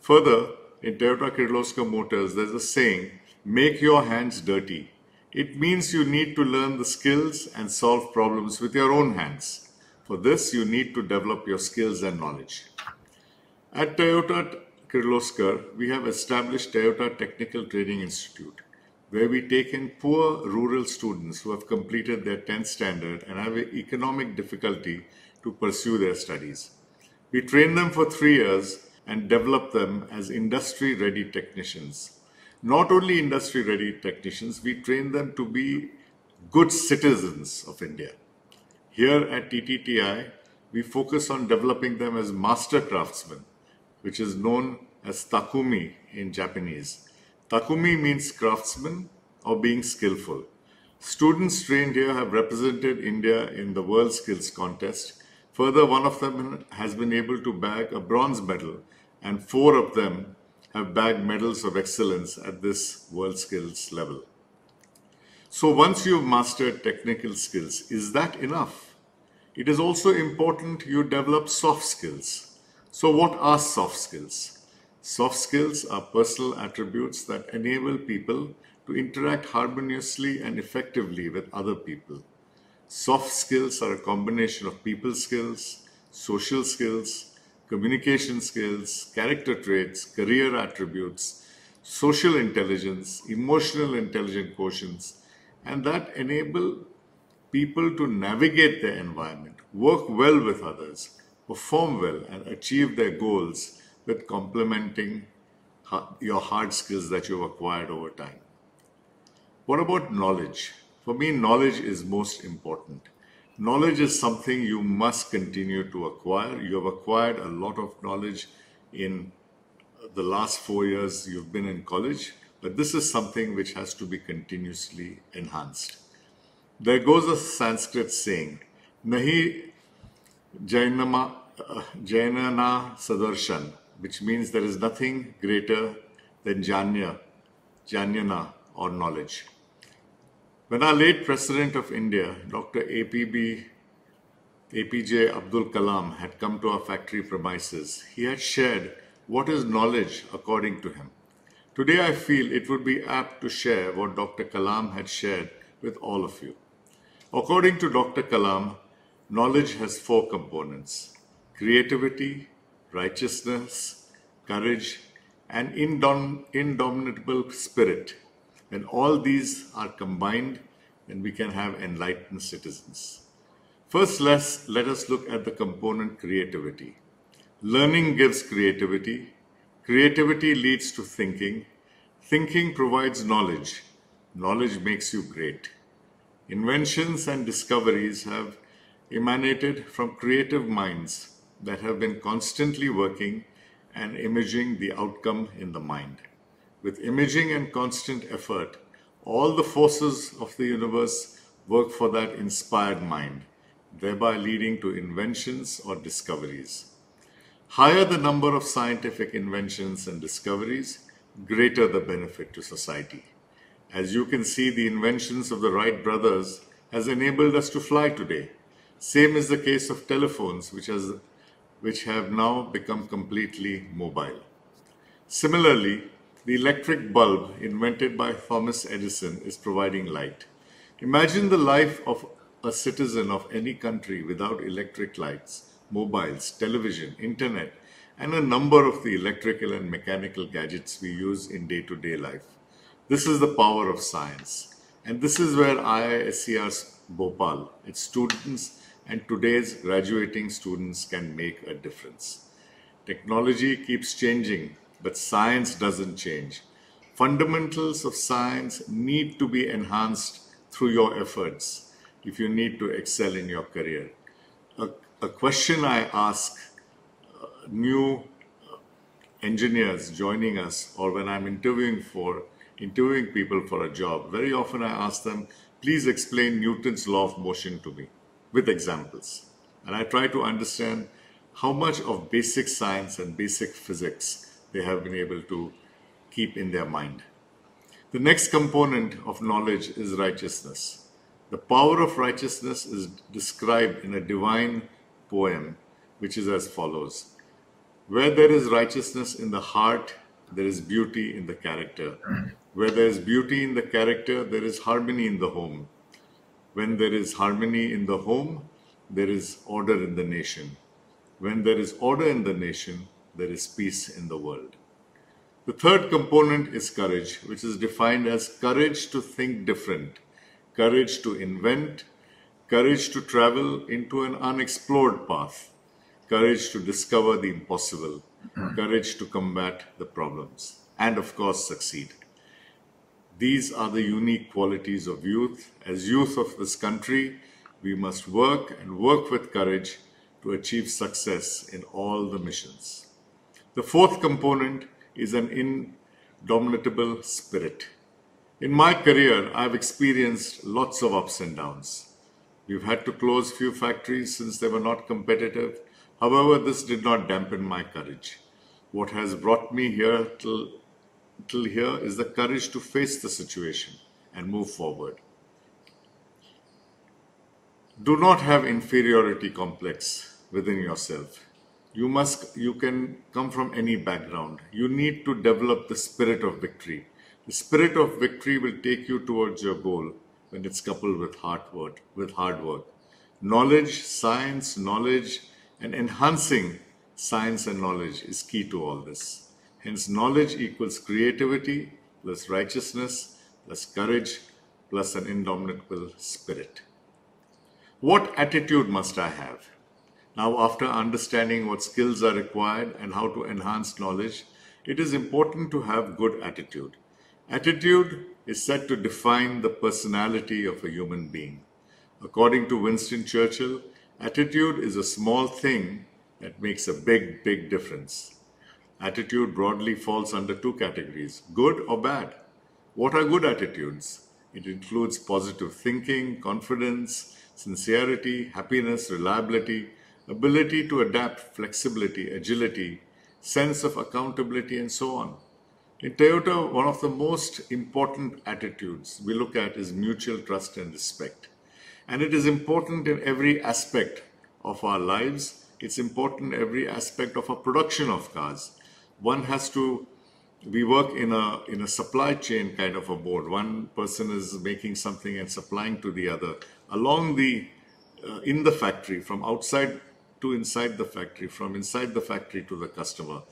Further, in Toyota Kirloskar Motors, there's a saying, make your hands dirty. It means you need to learn the skills and solve problems with your own hands. For this, you need to develop your skills and knowledge. At Toyota Kirloskar, we have established Toyota Technical Training Institute, where we take in poor rural students who have completed their 10th standard and have economic difficulty to pursue their studies. We train them for 3 years and develop them as industry-ready technicians. Not only industry-ready technicians, we train them to be good citizens of India. Here at TTTI, we focus on developing them as master craftsmen, which is known as takumi in Japanese. Takumi means craftsman or being skillful. Students trained here have represented India in the World Skills Contest. Further, one of them has been able to bag a bronze medal, and 4 of them have bagged medals of excellence at this World Skills level. So once you've mastered technical skills, is that enough? It is also important you develop soft skills. So what are soft skills? Soft skills are personal attributes that enable people to interact harmoniously and effectively with other people. Soft skills are a combination of people skills, social skills, communication skills, character traits, career attributes, social intelligence, emotional intelligence quotients, and that enable people to navigate their environment, work well with others, perform well, and achieve their goals with complementing your hard skills that you've acquired over time. What about knowledge? For me, knowledge is most important. Knowledge is something you must continue to acquire. You have acquired a lot of knowledge in the last 4 years you've been in college, but this is something which has to be continuously enhanced. There goes a Sanskrit saying, Nahi Jainana Sadarshan, which means there is nothing greater than Jnana or knowledge. When our late President of India, Dr. APJ Abdul Kalam, had come to our factory premises, he had shared what is knowledge according to him. Today I feel it would be apt to share what Dr. Kalam had shared with all of you. According to Dr. Kalam, knowledge has 4 components: creativity, righteousness, courage, and indomitable spirit. When all these are combined, then we can have enlightened citizens. First, let us look at the component creativity. Learning gives creativity. Creativity leads to thinking. Thinking provides knowledge. Knowledge makes you great. Inventions and discoveries have emanated from creative minds that have been constantly working and imaging the outcome in the mind. With imaging and constant effort, all the forces of the universe work for that inspired mind, thereby leading to inventions or discoveries. Higher the number of scientific inventions and discoveries, greater the benefit to society. As you can see, the inventions of the Wright brothers has enabled us to fly today. Same is the case of telephones, which have now become completely mobile. Similarly, the electric bulb invented by Thomas Edison is providing light. Imagine the life of a citizen of any country without electric lights, mobiles, television, internet, and a number of the electrical and mechanical gadgets we use in day-to-day life. This is the power of science. And this is where IISER Bhopal, its students, and today's graduating students can make a difference. Technology keeps changing, but science doesn't change. Fundamentals of science need to be enhanced through your efforts if you need to excel in your career. A question I ask new engineers joining us, or when I'm interviewing people for a job, very often I ask them, please explain Newton's law of motion to me with examples. And I try to understand how much of basic science and basic physics they have been able to keep in their mind. The next component of knowledge is righteousness. The power of righteousness is described in a divine poem, which is as follows. Where there is righteousness in the heart, there is beauty in the character. Where there is beauty in the character, there is harmony in the home. When there is harmony in the home, there is order in the nation. When there is order in the nation, there is peace in the world. The third component is courage, which is defined as courage to think different, courage to invent, courage to travel into an unexplored path, courage to discover the impossible, courage to combat the problems, and of course succeed. These are the unique qualities of youth. As youth of this country, we must work and work with courage to achieve success in all the missions. The fourth component is an indomitable spirit. In my career, I've experienced lots of ups and downs. We've had to close few factories since they were not competitive. However, this did not dampen my courage. What has brought me here till here is the courage to face the situation and move forward. Do not have inferiority complex within yourself. You can come from any background. You need to develop the spirit of victory. The spirit of victory will take you towards your goal when it's coupled with hard work. Knowledge, science, knowledge, and enhancing science and knowledge is key to all this. Hence, knowledge equals creativity plus righteousness plus courage plus an indomitable spirit. What attitude must I have? Now, after understanding what skills are required and how to enhance knowledge, it is important to have good attitude. Attitude is said to define the personality of a human being. According to Winston Churchill, attitude is a small thing that makes a big, big difference. Attitude broadly falls under two categories, good or bad. What are good attitudes? It includes positive thinking, confidence, sincerity, happiness, reliability, ability to adapt, flexibility, agility, sense of accountability, and so on. In Toyota, one of the most important attitudes we look at is mutual trust and respect. And it is important in every aspect of our lives. It's important in every aspect of our production of cars. We work in a supply chain kind of a board. One person is making something and supplying to the other in the factory, from outside to inside the factory, from inside the factory to the customer.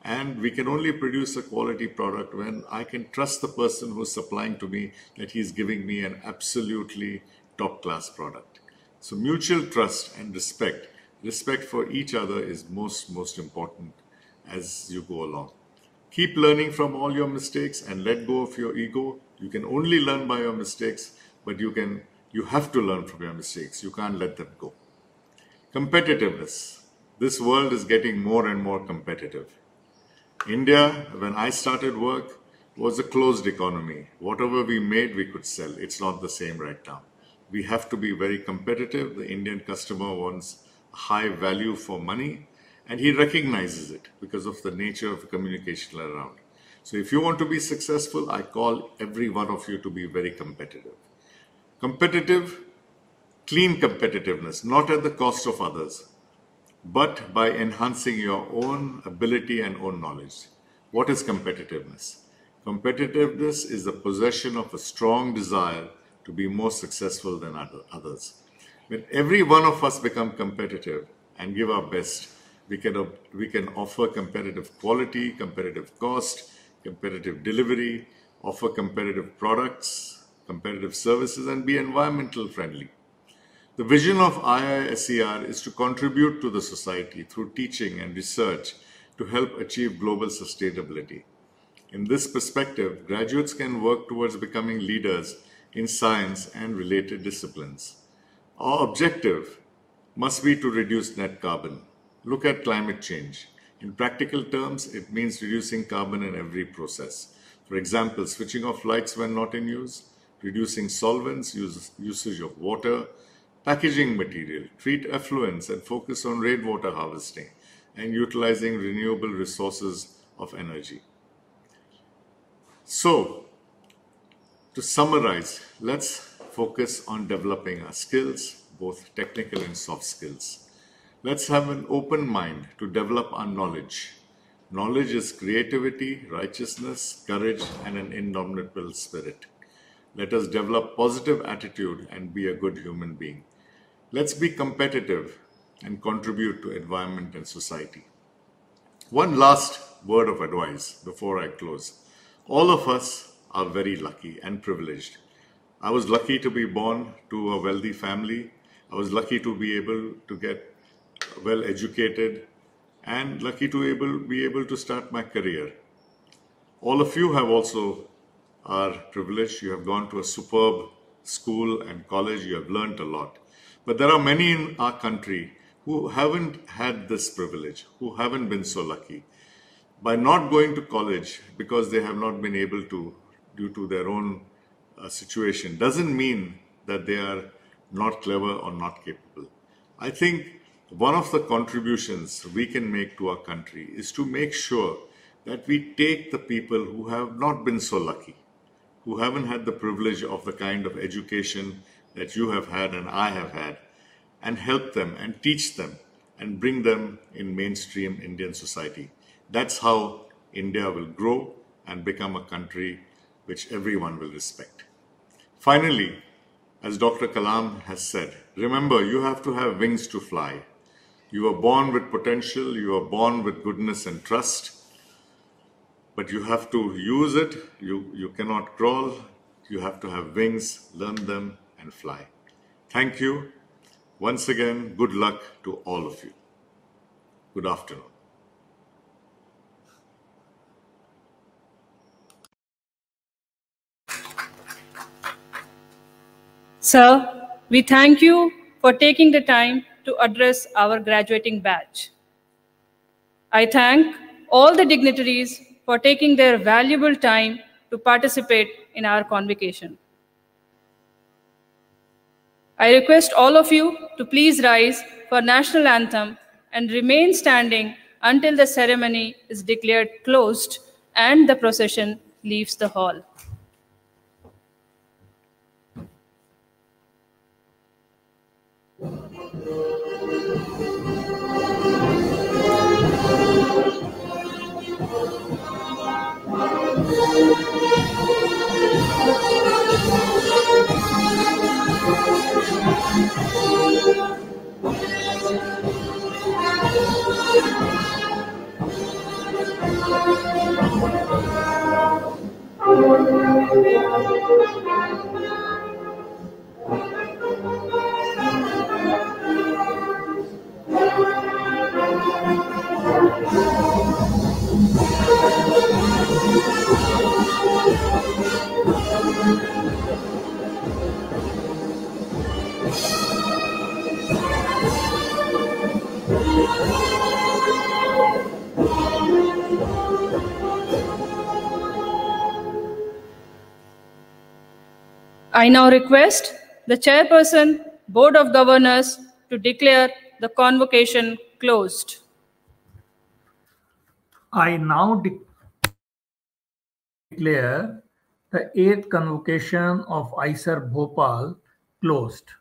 And we can only produce a quality product when I can trust the person who's supplying to me that he's giving me an absolutely top-class product. So mutual trust and respect for each other is most important as you go along. Keep learning from all your mistakes and let go of your ego. You can only learn by your mistakes, but you have to learn from your mistakes. You can't let them go. Competitiveness. This world is getting more and more competitive. India, when I started work, was a closed economy. Whatever we made, we could sell. It's not the same right now. We have to be very competitive. The Indian customer wants high value for money, and he recognizes it because of the nature of communication around. So if you want to be successful, I call every one of you to be very competitive. Clean competitiveness, not at the cost of others, but by enhancing your own ability and own knowledge. What is competitiveness? Competitiveness is the possession of a strong desire to be more successful than others. When every one of us become competitive and give our best, we can offer competitive quality, competitive cost, competitive delivery, offer competitive products, competitive services, and be environmental friendly. The vision of IISER is to contribute to the society through teaching and research to help achieve global sustainability. In this perspective, graduates can work towards becoming leaders in science and related disciplines. Our objective must be to reduce net carbon. Look at climate change. In practical terms, it means reducing carbon in every process. For example, switching off lights when not in use, reducing solvents, usage of water, packaging material, treat effluents and focus on rainwater harvesting, and utilizing renewable resources of energy. So, to summarize, let's focus on developing our skills, both technical and soft skills. Let's have an open mind to develop our knowledge. Knowledge is creativity, righteousness, courage, and an indomitable spirit. Let us develop positive attitude and be a good human being. Let's be competitive and contribute to environment and society. One last word of advice before I close. All of us are very lucky and privileged. I was lucky to be born to a wealthy family. I was lucky to be able to get well educated and lucky to be able to start my career. All of you have also are privileged. You have gone to a superb school and college. You have learned a lot. But there are many in our country who haven't had this privilege, who haven't been so lucky. By not going to college because they have not been able to, due to their own situation, doesn't mean that they are not clever or not capable. I think one of the contributions we can make to our country is to make sure that we take the people who have not been so lucky, who haven't had the privilege of the kind of education that you have had and I have had, and help them and teach them and bring them in mainstream Indian society. That's how India will grow and become a country which everyone will respect. Finally, as Dr. Kalam has said, remember, you have to have wings to fly. You are born with potential, you are born with goodness and trust, but you have to use it. You cannot crawl. You have to have wings, learn them, and fly. Thank you. Once again, good luck to all of you. Good afternoon. Sir, we thank you for taking the time to address our graduating batch. I thank all the dignitaries for taking their valuable time to participate in our convocation. I request all of you to please rise for national anthem and remain standing until the ceremony is declared closed and the procession leaves the hall. I now request the Chairperson, Board of Governors, to declare the convocation closed. I now declare the 8th convocation of IISER Bhopal closed.